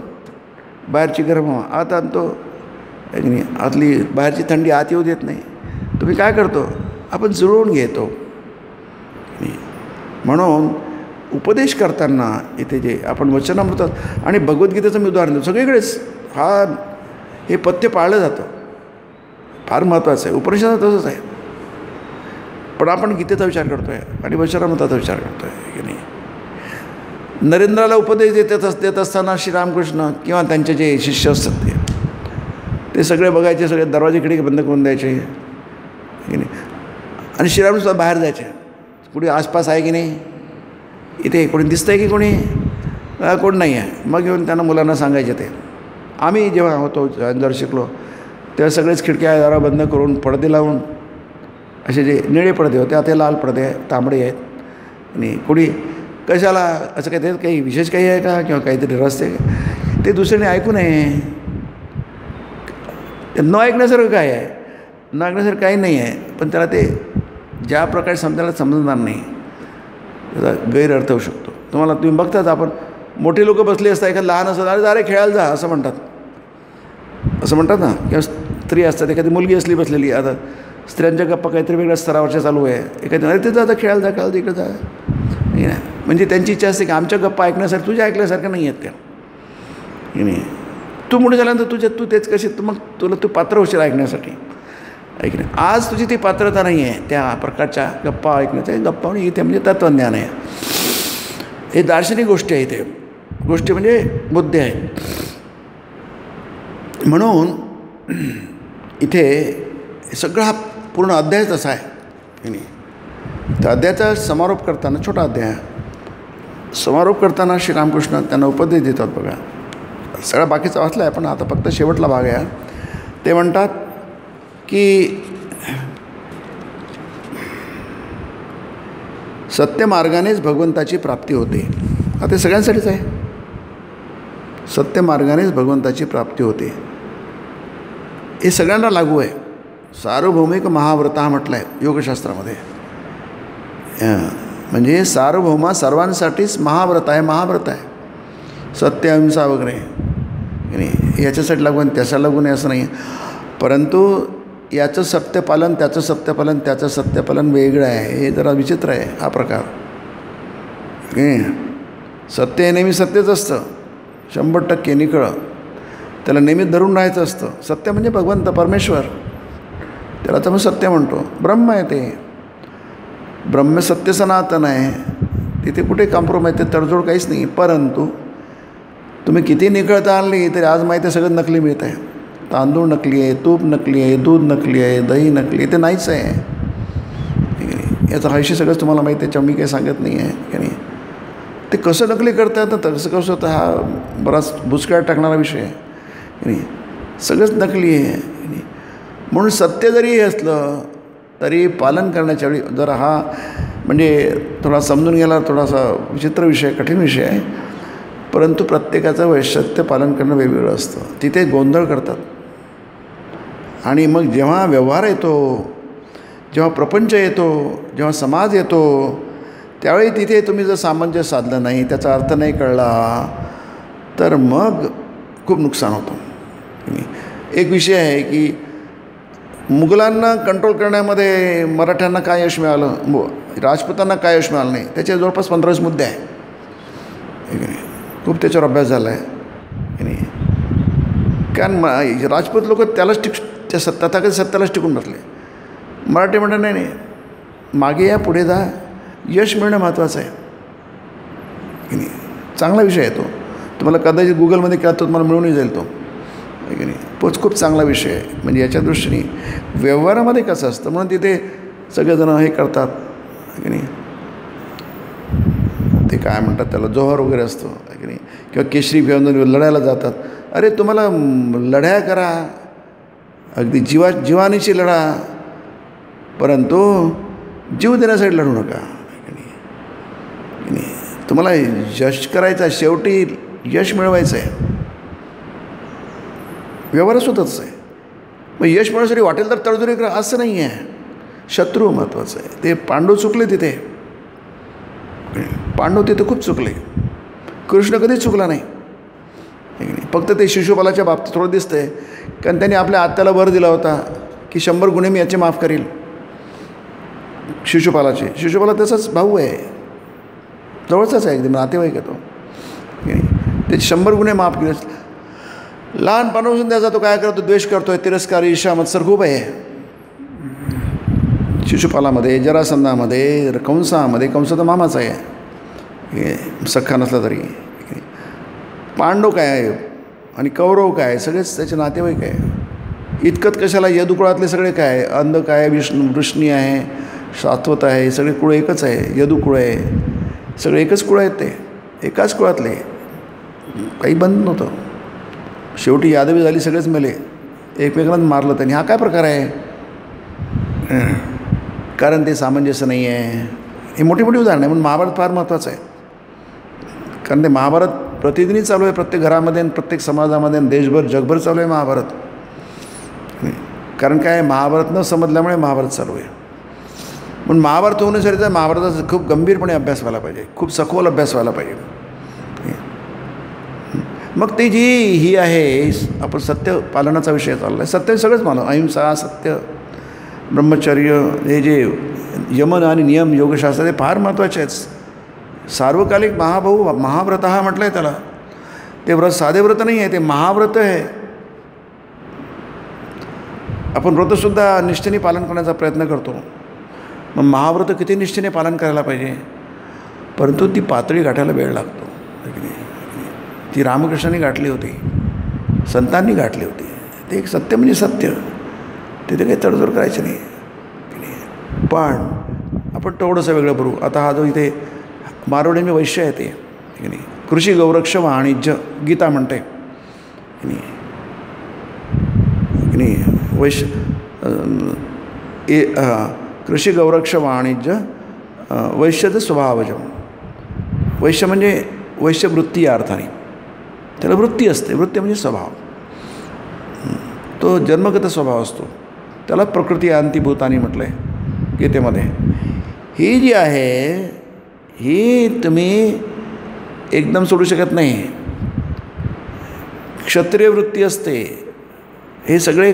बाहेरची गरम हवा आत आणतो, आहे की नाही? आतली बाहेरची थंडी आत येऊ देत नाही. तुम्ही काय करतो, आपण जुळवून घेतो. म्हणून उपदेश करताना इथे जे आपण वचनामृतात आणि भगवद्गीतेचं मी उदाहरण देतो, सगळीकडेच हे पथ्य पाळलं जातं, फार महत्त्वाचं आहे. उपनिषदात तसंच आहे, पण आपण गीतेचा विचार करतो आहे आणि वचनामृताचा विचार करतो आहे की नाही. नरेंद्राला उपदेश देत असताना श्रीरामकृष्ण किंवा त्यांचे जे शिष्य असतात ते सगळे बघायचे, सगळे दरवाजे खिडकी बंद करून द्यायचे की नाही. आणि श्रीरामसुद्धा बाहेर जायचे, कुठे आसपास आहे की नाही, इथे कोणी दिसतं आहे की कोण नाही आहे. मग येऊन त्यांना मुलांना सांगायचे. ते आम्ही जेव्हा होतो जर शिकलो तेव्हा सगळेच खिडक्या दारा बंद करून पडदे लावून, असे जे निळे पडदे होते आता लाल पडदे आहेत, तांबडे आहेत. आणि कुणी कशाला असं काही विशेष काही आहे का किंवा काहीतरी रस्ते ते दुसऱ्याने ऐकू नये. न ऐकण्यासारखं काय आहे, न ऐकण्यासारखं काही नाही आहे, पण त्याला ते ज्या प्रकारे समजायला समजणार नाही त्याचा गैरअर्थ होऊ शकतो. तुम्ही बघताच, आपण मोठे लोक बसले असतात, एखादं लहान असतात, अरे खेळायला जा असं म्हणतात ना. किंवा स्त्री असतात, एखादी मुलगी असली बसलेली, आता स्त्रियांच्या गप्पा काहीतरी वेगळ्या स्तरावरच्या चालू आहे, एखादी अरे तिथं आता खेळायला जा इकडे जा, म्हणजे त्यांची इच्छा असते की आमच्या गप्पा ऐकण्यासारखं तुझ्या ऐकल्यासारखं नाही आहेत का नाही. तू मोठे झाल्यानंतर तू तेच कशी मग तू पात्र होशील ऐकण्यासाठी, ऐक नाही. आज तुझी ती पात्रता नाही आहे त्या प्रकारच्या गप्पा ऐकण्याच्या. गप्पा म्हणजे इथे म्हणजे तत्त्वज्ञान आहे, हे दार्शनिक गोष्टी आहे, इथे गोष्टी म्हणजे मुद्दे आहेत. म्हणून इथे सगळा हा पूर्ण अध्यायच असा आहे की नाही. त्या अध्यायाचा समारोप करताना, छोटा अध्याय समारोप करताना श्रीरामकृष्ण त्यांना उपदेश देतात. बघा, सगळा बाकीचा वाचला आहे पण आता फक्त शेवटला भाग आहे. ते म्हणतात की सत्यमार्गानेच भगवंताची प्राप्ती होते. आता ते सगळ्यांसाठीच आहे, सत्यमार्गानेच भगवंताची प्राप्ती होते, हे सगळ्यांना लागू आहे. सार्वभौमिक महाव्रत हा म्हटलं आहे योगशास्त्रामध्ये. म्हणजे सार्वभौमा सर्वांसाठीच महाव्रत आहे. सत्य अहिंसा वगैरे नाही, याच्यासाठी लागून त्यासाठी लागून असं नाही. परंतु याचं सत्यपालन, त्याचं सत्यपालन, त्याचं सत्यपालन वेगळं आहे. हे जरा विचित्र आहे हा प्रकार. सत्य हे नेहमी सत्यच असतं, 100% निखळं, त्याला नेहमी धरून राहायचं असतं. सत्य म्हणजे भगवंत परमेश्वर, त्याला तर मग सत्य म्हणतो. ब्रह्म आहे ते, ब्रह्म सत्य सनातन आहे, तिथे कुठे कॉम्प्रोमाइज, ते तडजोड काहीच नाही. परंतु तुम्ही किती निखळता आणली तरी आज माहिती आहे सगळं नकली मिळत आहे. तांदूळ नकली आहे, तूप नकली आहे, दूध नकली आहे, दही नकली आहे, ते नाहीच आहे. याचा हायशी सगळंच तुम्हाला माहिती आहे, त्याच्यावर मी काही सांगत नाही आहे की नाही. ते कसं नकली करतात ना, कसं होतं, हा बराच भुसकाळ टाकणारा विषय आहे की नाही. सगळंच नकली आहे. म्हणून सत्य जरी हे असलं तरी पालन करण्याच्या वेळी जर हा म्हणजे थोडा समजून गेला, थोडासा विचित्र विषय, कठीण विषय आहे. परंतु प्रत्येकाचं वैशिष्ट्य पालन करणं वेगवेगळं असतं. तिथे गोंधळ करतात. आणि मग जेव्हा व्यवहार येतो, जेव्हा प्रपंच येतो, जेव्हा समाज येतो, त्यावेळी तिथे तुम्ही जर सामंजस्य साधलं नाही, त्याचा अर्थ नाही कळला, तर मग खूप नुकसान होतं. एक विषय आहे की मुघलांना कंट्रोल करण्यामध्ये मराठ्यांना काय यश मिळालं, राजपुतांना काय यश मिळालं नाही, त्याचे जवळपास 15-20 मुद्दे आहे. खूप त्याच्यावर अभ्यास झाला आहे की नाही. कारण राजपूत लोक त्यालाच त्या तथागत सत्यालाच टिकून बसले. मराठी म्हणतात नाही नाही, मागे या पुढे जा, यश मिळणं महत्त्वाचं आहे की नाही. चांगला विषय आहे तो, तुम्हाला कदाचित गुगलमध्ये केला तर तुम्हाला मिळूनही जाईल तो की नाही. तोच खूप चांगला विषय आहे. म्हणजे याच्या दृष्टीने व्यवहारामध्ये कसं असतं, म्हणून तिथे सगळेजणं हे करतात की नाही. ते काय म्हणतात त्याला, जोहर वगैरे असतो की नाही, किंवा केशरी घेऊन लढायला जातात. अरे तुम्हाला लढाया करा, अगदी जीवानीची लढा, परंतु जीव देण्यासाठी लढू नका की नाही. तुम्हाला यश करायचं आहे, शेवटी यश मिळवायचं आहे. व्यवहारसुद्धच आहे. मग यश मिळवण्यासाठी वाटेल तर तडजोडी करा असं नाही आहे. शत्रू महत्त्वाचं आहे. ते पांडव चुकले तिथे. पांडव तिथे खूप चुकले. कृष्ण कधीच चुकला नाही. फक्त ते शिशुपालाच्या बाबतीत थोडं दिसतंय, कारण त्यांनी आपल्या आत्याला वर दिला होता की 100 गुन्हे मी याचे माफ करील. शिशुपालाचे. शिशुपाला त्याचाच भाऊ आहे, जवळचाच आहे, एकदम नातेवाईक आहे तो. ते 100 गुन्हे माफ केले. लहानपणापासून त्याचा तो काय करतो, द्वेष करतोय, तिरस्कार, ईर्ष्या, मत्सर खूप आहे शिशुपालामध्ये, जरासंधामध्ये, कंसामध्ये. कंस तर मामाचा आहे, सख्खा नसला तरी. पांडव काय आहे आणि कौरव काय आहे, सगळेच त्याचे नातेवाईक आहे. इतकंच कशाला, यदुकुळातले सगळे काय आहे, अंध काय, वृष्णी आहे, शाश्वत आहे, सगळे कुळ एकच आहे. यदुकुळ आहे, सगळे एकच कुळ आहेत, ते एकाच कुळातले, काही बंद नव्हतं. शेवटी यादवी झाली, सगळेच मेले, एकमेकांना मारलं त्यांनी. हा काय प्रकार आहे? कारण ते सामंजस्य नाही आहे. हे मोठी मोठी उदाहरणं आहे. म्हणून महाभारत फार महत्त्वाचं आहे. कारण ते महाभारत प्रतिदिनी चालू आहे, प्रत्येक घरामध्ये आणि प्रत्येक समाजामध्ये आणि देशभर, जगभर चालू आहे महाभारत. कारण काय, महाभारत न समजल्यामुळे महाभारत चालू आहे. म्हणून महाभारत होण्यासाठी तर महाभारताचा खूप गंभीरपणे अभ्यास व्हायला पाहिजे, खूप सखोल अभ्यास व्हायला पाहिजे. मग ते जी ही आहे, आपण सत्य पालनाचा विषय चालला आहे. सत्य सगळंच मानव, अहिंसा, सत्य, ब्रह्मचर्य, हे जे यमन आणि नियम योगशास्त्र, ते फार महत्त्वाचे आहेत. सार्वकालिक महाव्रत हा म्हटलं आहे त्याला. ते व्रत साधे व्रत नाही आहे, ते महाव्रत आहे. आपण व्रतसुद्धा निष्ठेने पालन करण्याचा प्रयत्न करतो. मग महाव्रत किती निष्ठेने पालन करायला पाहिजे, परंतु ती पातळी गाठायला वेळ लागतो. ती रामकृष्णांनी गाठली होती, संतांनी गाठली होती. ते एक सत्य म्हणजे सत्य, तिथे काही तडजोड करायची नाही. पण आपण थोडंसं वेगळं करू. आता हा जो इथे मारवडे मी वैश्य आहे, ते की नाही, कृषी गौरक्ष वाणिज्य गीता म्हणते की नाही, वैश्य कृषी गौरक्ष वाणिज्य वैश्यचं स्वभावजम. वैश्य म्हणजे वैश्यवृत्ती या अर्थाने. त्याला वृत्ती असते. वृत्ती म्हणजे स्वभाव. तो जन्मगत स्वभाव असतो. त्याला प्रकृती अंतिभूतानी म्हटलं आहे गीतेमध्ये. ही जी आहे, ही तुम्ही एकदम सोडू शकत नाही. क्षत्रिय वृत्ती असते. हे सगळे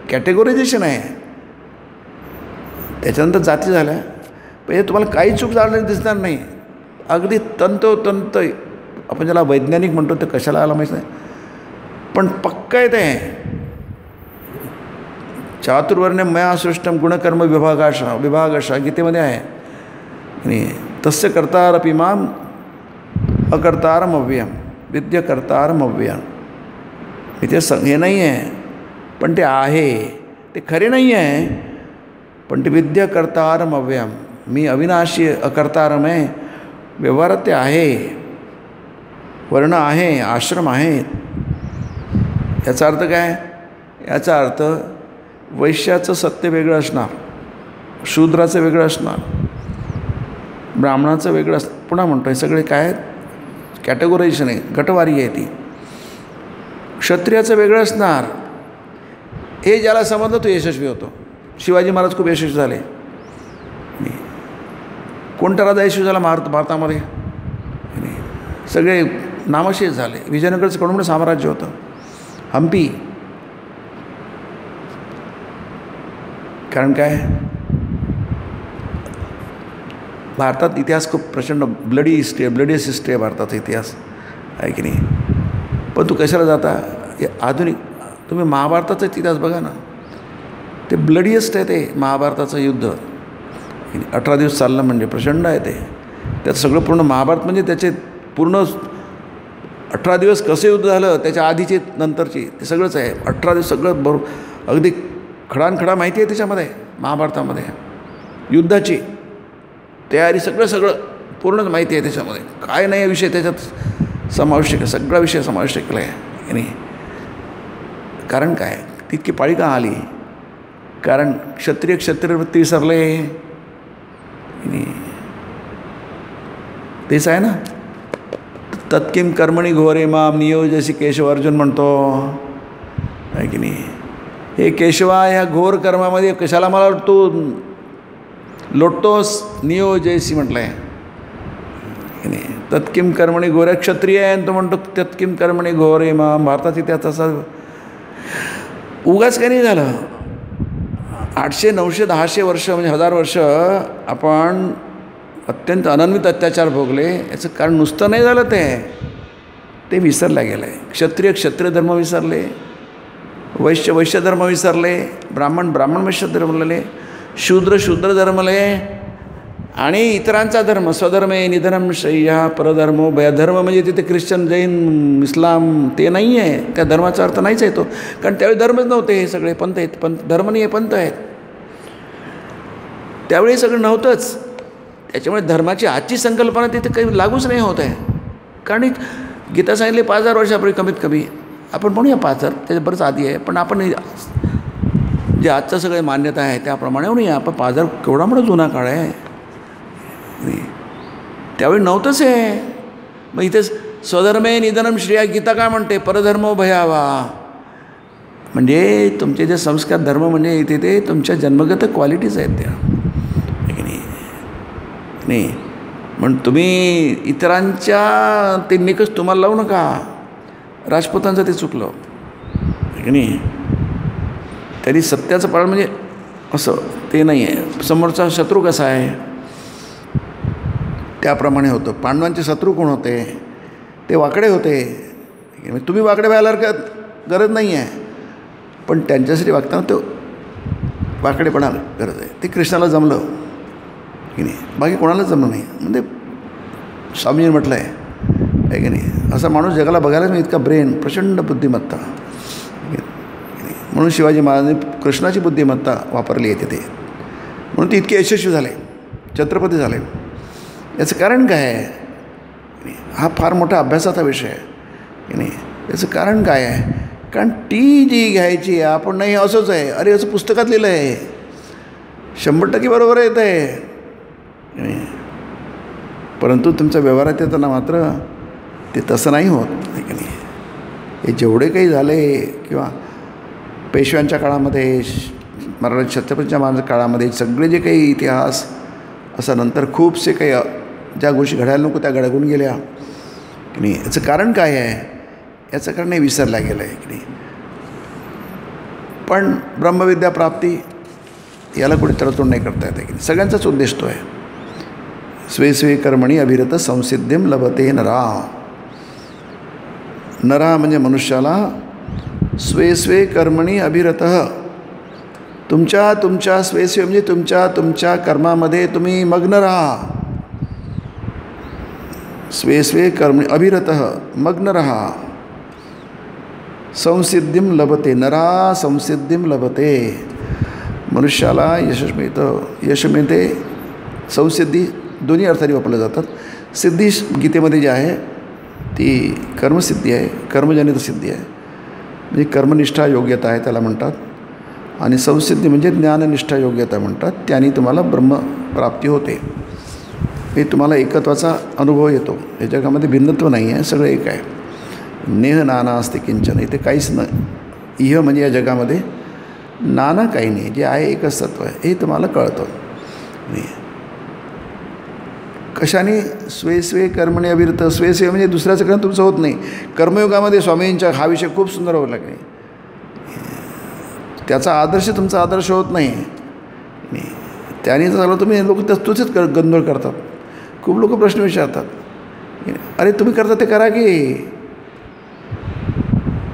कॅटेगोरायझेशन आहे. त्याच्यानंतर जाती झाल्या. म्हणजे तुम्हाला काही चूक झालेली दिसणार नाही. अगदी तंतोतंत, आपण ज्याला वैज्ञानिक म्हणतो ते कशाला आला माहीत नाही, पण पक्का आहे ते. चातुर्वर्ण्यम मया सृष्टम गुणकर्म विभागाशा गीतेमध्ये आहे. आणि तस्य कर्तारपि माम अकर्तारम अव्ययम विद्य कर्तारम अव्ययम. इथे हे नाही आहे, पण ते आहे. ते खरे नाही आहे, पण ते विद्य कर्तारम अव्ययम. मी अविनाशी अकर्तारम आहे. व्यवहारात ते आहे. वर्ण आहे, आश्रम आहेत. याचा अर्थ काय? याचा अर्थ वैश्याचं सत्य वेगळं असणार, शूद्राचं वेगळं असणार, ब्राह्मणाचं वेगळं असणार. पुन्हा म्हणतो, हे सगळे काय आहेत? कॅटेगोरायझेशन आहे, गटवारी आहे ती. क्षत्रियाचं वेगळं असणार. हे ज्याला समजलं तो यशस्वी होतो. शिवाजी महाराज खूप यशस्वी झाले. कोणता राजा यशस्वी झाला भारतामध्ये? सगळे नामशेष झाले. विजयनगरचं कडून साम्राज्य होतं, हम्पी. कारण काय? भारतात इतिहास खूप प्रचंड ब्लडी हिस्ट्री आहे, ब्लडीएस्ट हिस्ट्री आहे भारताचा इतिहास, आहे की नाही? पण तू कशाला जाता? आधुनिक तुम्ही महाभारताचा इतिहास बघा ना, ते ब्लडीएस्ट आहे ते महाभारताचं युद्ध. 18 दिवस चाललं म्हणजे प्रचंड आहे ते. त्यात सगळं पूर्ण महाभारत म्हणजे त्याचे पूर्ण 18 दिवस कसं युद्ध झालं, त्याच्या आधीचे नंतरची, ते सगळंच आहे. 18 दिवस सगळं बरोबर अगदी खडानखडा माहिती आहे त्याच्यामध्ये. महाभारतामध्ये युद्धाची तयारी सगळं पूर्णच माहिती आहे त्याच्यामध्ये. काय नाही विषय त्याच्यात समाविष्ट केला, सगळा विषय समाविष्ट केला आहे आणि कारण काय? तितकी पाळी का आली? कारण क्षत्रियवृत्ती विसरले. तेच आहे ना. तत्किम कर्मणी घोरे माम नियोजसी केशव अर्जुन म्हणतो आहे की नाही. हे केशवा ह्या घोर कर्मामध्ये कशाला मला तू लोटतोस. नियोजसी म्हटलं आहे की नाही. तत्किम कर्मणी घोरे क्षत्रिय आहे आणि तो म्हणतो तत्किम कर्मणी घोरे माम. भारतात इतिहास असा उगाच काही नाही झालं. 800 900 1000 वर्ष म्हणजे 1000 वर्ष आपण अत्यंत अनन्वित अत्याचार भोगले. याचं कारण नुसतं नाही झालं, ते विसरलं गेलं आहे. क्षत्रिय धर्म विसरले, वैश्य धर्म विसरले, ब्राह्मण वैश्य धर्मले, शूद्र धर्मले आणि इतरांचा धर्म. स्वधर्मे निधनम श्रेयः परधर्मो भयधर्म म्हणजे तिथे ख्रिश्चन जैन इस्लाम ते नाही आहे. त्या धर्माचा अर्थ नाहीच आहे तो. कारण त्यावेळी धर्मच नव्हते. हे सगळे पंथ आहेत. धर्म नाही आहे, पंथ आहेत. त्यावेळी सगळं नव्हतंच. त्याच्यामुळे धर्माची आजची संकल्पना तिथे काही लागूच नाही होत आहे. कारण गीता सांगितले 5000 वर्षापूर्वी कमीत कमी. आपण म्हणूया 5000, त्याच्या बरंच आधी आहे. पण आपण जे आजचं सगळे मान्यता आहे त्याप्रमाणे म्हणूया. आपण 5000 केवढा मोठा जुना काळ आहे. त्यावेळी नव्हतंच आहे. मग इथे स्वधर्मे निधनम श्रेया गीता काय म्हणते. परधर्मो भयावा म्हणजे तुमचे जे संस्कार धर्म म्हणजे इथे ते तुमच्या जन्मगत क्वालिटीज आहेत त्या नाही. म्हणून तुम्ही इतरांच्या ते निकष तुम्हाला लावू नका. राजपुतांचं ते चुकलं की नाही. तरी सत्याचं पाळ म्हणजे असं ते नाही आहे. समोरचा शत्रू कसा आहे त्याप्रमाणे होतं. पांडवांचे शत्रू कोण होते. ते वाकडे होते. तुम्ही वाकडे व्हायला गरज नाही आहे, पण त्यांच्यासाठी वागताना तो वाकडेपणा गरज आहे. ते कृष्णाला जमलं की नाही, बाकी कोणालाच जमलं नाही. म्हणजे स्वामीजीने म्हटलं आहे की नाही, असा माणूस जगाला बघायलाच नाही. इतका ब्रेन, प्रचंड बुद्धिमत्ता. म्हणून शिवाजी महाराजांनी कृष्णाची बुद्धिमत्ता वापरली आहे तिथे. म्हणून ते इतके यशस्वी झाले, छत्रपती झाले. याचं कारण काय आहे. हा फार मोठा अभ्यासाचा विषय आहे की नाही. याचं कारण काय आहे. कारण ती जी घ्यायची आपण नाही असंच आहे. अरे असं पुस्तकात लिहिलं आहे, 100% बरोबर येत आहे. परंतु तुमच्या व्यवहारात येताना मात्र ते तसं नाही होत आहे की नाही. हे जेवढे काही झाले किंवा पेशव्यांच्या काळामध्ये, मराठी छत्रपतीच्या महाराजांच्या काळामध्ये सगळे जे काही इतिहास असा नंतर खूपसे काही ज्या गोष्टी घडायला नको त्या घडून गेल्या की नाही. याचं कारण काय आहे. याचं कारण हे विसरलं गेलं आहे की नाही. पण ब्रह्मविद्या प्राप्ती याला कुठे तडतोड नाही करता येते की नाही. सगळ्यांचाच उद्देश तो आहे. स्वे स्वे कर्मणी अभिरत संसिद्धिम लभते नरा. नरा म्हणजे मनुष्याला स्वे स्वे कर्मणी अभिरत. तुमच्या स्वे स्वे म्हणजे तुमच्या कर्मामध्ये तुम्ही मग्न राहा. स्वे स्वे कर्मणी अभिरत मग्न रहा. संसिद्धिम लभते नरा. संसिद्धिम लभते. मनुष्याला यश मिळतं. यश मिळते. संसिद्धी दोन्ही अर्थाने वापरल्या जातात. सिद्धी गीतेमध्ये जी आहे ती कर्मसिद्धी आहे, कर्मजनित सिद्धी आहे. म्हणजे कर्मनिष्ठा योग्यता आहे त्याला म्हणतात. आणि संसिद्धी म्हणजे ज्ञाननिष्ठा योग्यता म्हणतात. त्याने तुम्हाला ब्रह्मप्राप्ती होते. हे तुम्हाला एकत्वाचा अनुभव येतो. या जगामध्ये भिन्नत्व नाही आहे, सगळं एक आहे. नेह नाना असते किंचन. इथे काहीच नाही. इह म्हणजे या जगामध्ये नाना काही नाही, जे आहे एकच तत्व आहे हे तुम्हाला कळतं. कशाने. स्वे स्वे कर्मणे अभिरत. स्वे स्वे म्हणजे दुसऱ्याचं करणं तुमचं होत नाही. कर्मयोगामध्ये स्वामींच्या हा विषय खूप सुंदर होऊ लागले. त्याचा आदर्श तुमचा आदर्श होत नाही. त्याने झालं तुम्ही लोक तुझेच गंधळ करतात. खूप लोक प्रश्न विचारतात, अरे तुम्ही करता ते करा की.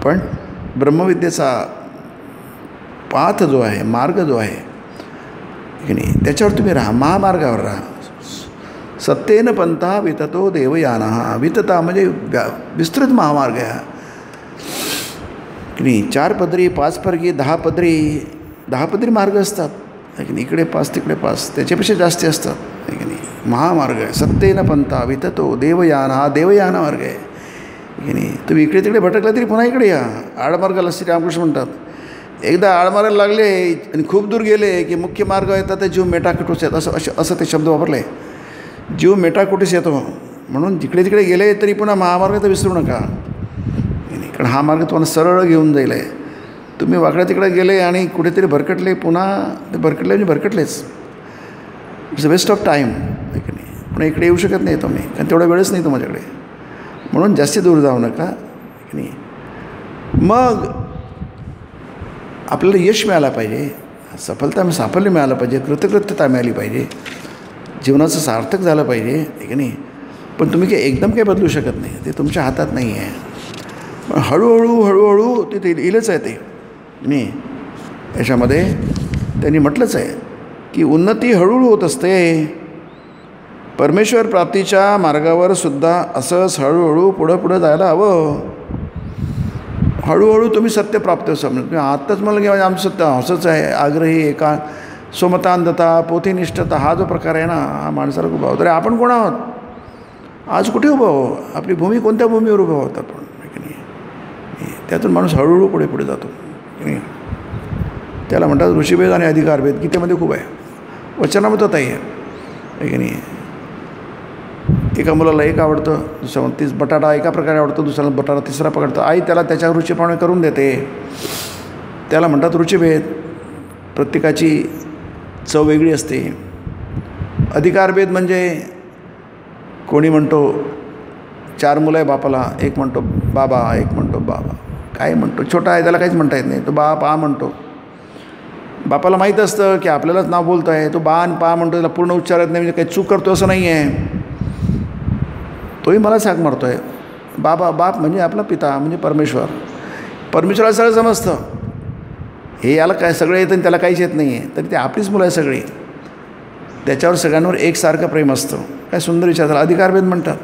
पण ब्रह्मविद्येचा पाथ जो आहे, मार्ग जो आहे की नाही, त्याच्यावर तुम्ही राहा. महामार्गावर राहा. सत्येन पंथा विततो देवयानः. वितता म्हणजे विस्तृत महामार्ग आहे की नाही. 4 पदरी, 5 पदरी, 10 पदरी मार्ग असतात की नाही. इकडे 5 तिकडे 5, त्याच्यापेक्षा जास्ती असतात की नाही. महामार्ग आहे. सत्येन पंथा विततो देवयानः. देवयान मार्ग आहे की नाही. तुम्ही इकडे तिकडे भटकला तरी पुन्हा इकडे या. आडमार्गाला श्रीरामकृष्ण म्हणतात. एकदा आडमार्गाला लागले आणि खूप दूर गेले की मुख्य मार्ग येतात ते जीव मेटाकुटीस येत. असं ते शब्द वापरले. जीव मेटाकुटीस येतो म्हणून जिकडे तिकडे गेले तरी पुन्हा महामार्ग तर विसरू नका. कारण हा मार्ग तुम्हाला सरळ घेऊन जाईल आहे. तुम्ही वाकड्या तिकडे गेले आणि कुठेतरी भरकटले, पुन्हा ते भरकटले म्हणजे भरकटलेच. It's a waste of time आहे की नाही. पण इकडे येऊ शकत नाही तुम्ही, कारण तेवढा वेळच नाही तुमच्याकडे. म्हणून जास्ती दूर जाऊ नका की नाही. मग आपल्याला यश मिळालं पाहिजे, साफल्य मिळालं पाहिजे, कृतकृत्यता मिळाली पाहिजे, जीवनाचं सार्थक झालं पाहिजे आहे की नाही. पण तुम्ही काही एकदम काही बदलू शकत नाही, ते तुमच्या हातात नाही आहे. पण हळूहळू ते येईलच आहे ते नाही. याच्यामध्ये त्यांनी म्हटलंच आहे की उन्नती हळूहळू होत असते. परमेश्वर प्राप्तीच्या मार्गावर सुद्धा असंच हळूहळू पुढं जायला हवं. हळूहळू तुम्ही सत्य प्राप्त समजा. आत्ताच मला की आमचं सत्य असंच आहे, आग्रही एका सोमतांधता, पोथीनिष्ठता हा जो प्रकार आहे ना, हा माणसाला खूप आवडतो. अरे आपण कोण आहोत? आज कुठे उभं हो? आपली भूमी कोणत्या भूमीवर उभं आहोत आपण की नाही. त्यातून माणूस हळूहळू पुढे जातो की नाही. त्याला म्हणतात ऋषीभेद आणि अधिकारभेद. गीतेमध्ये खूप आहे, वचनामृतात आहे की नाही. एका मुलाला एक आवडतं, दुसऱ्या तीच बटाटा एका प्रकारे आवडतो, दुसऱ्याला बटाटा तिसरा पकडतो. आई त्याला त्याच्या रुचीप्रमाणे करून देते. त्याला म्हणतात रुचीभेद. प्रत्येकाची चव वेगळी असते. अधिकारभेद म्हणजे कोणी म्हणतो 4 मुलं आहे बापाला, एक म्हणतो बाबा, एक म्हणतो बाबा, काय म्हणतो छोटा आहे त्याला काहीच म्हणता येत नाही, तो बा पा म्हणतो. बापाला माहीत असतं की आपल्यालाच नाव बोलतो आहे, तो बा आणि पा म्हणतो, त्याला पूर्ण उच्चार येत नाही, म्हणजे काही चूक करतो असं नाही आहे. तोही मला साक मारतो आहे. बाप म्हणजे आपला पिता म्हणजे परमेश्वर. परमेश्वराला सगळं समजतं. हे याला काय सगळं येतं आणि त्याला काहीच येत नाही आहे, तरी ते आपलीच मुलं आहे सगळी. त्याच्यावर सगळ्यांवर एकसारखं प्रेम असतं. काय सुंदर विचार. त्याला अधिकारभेद म्हणतात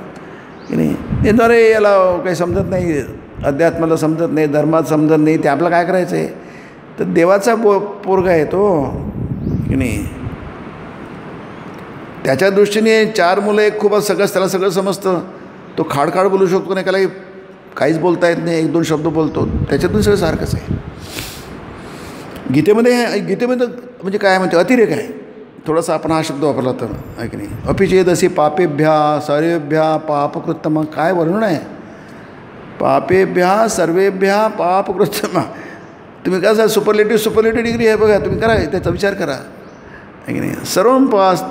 की नाही. येणारे याला काही समजत नाही, अध्यात्माला समजत नाही, धर्मात समजत नाही, ते आपलं काय करायचं आहे. तर देवाचा पोरगा आहे तो की नाही. त्याच्या दृष्टीने 4 मुलं एक खूपच त्याला सगळं समजतं. तो खाडखाड बोलू शकतो नाही, त्याला काहीच बोलता येत नाही, 1-2 शब्द बोलतो, त्याच्यातून सगळं सारखंच आहे. गीतेमध्ये म्हणजे काय म्हणते अतिरेक आहे. थोडासा आपण हा शब्द वापरला तर आहे की नाही. अपिचेदसी पापेभ्या सर्वेभ्या पापकृत्तम. काय वर्णन आहे. पापेभ्या सर्वेभ्या पापकृत्तम. तुम्ही कसं सुपरलेटिव्ह डिग्री आहे बघा, तुम्ही करा त्याचा विचार करा आहे की नाही. सर्वं पास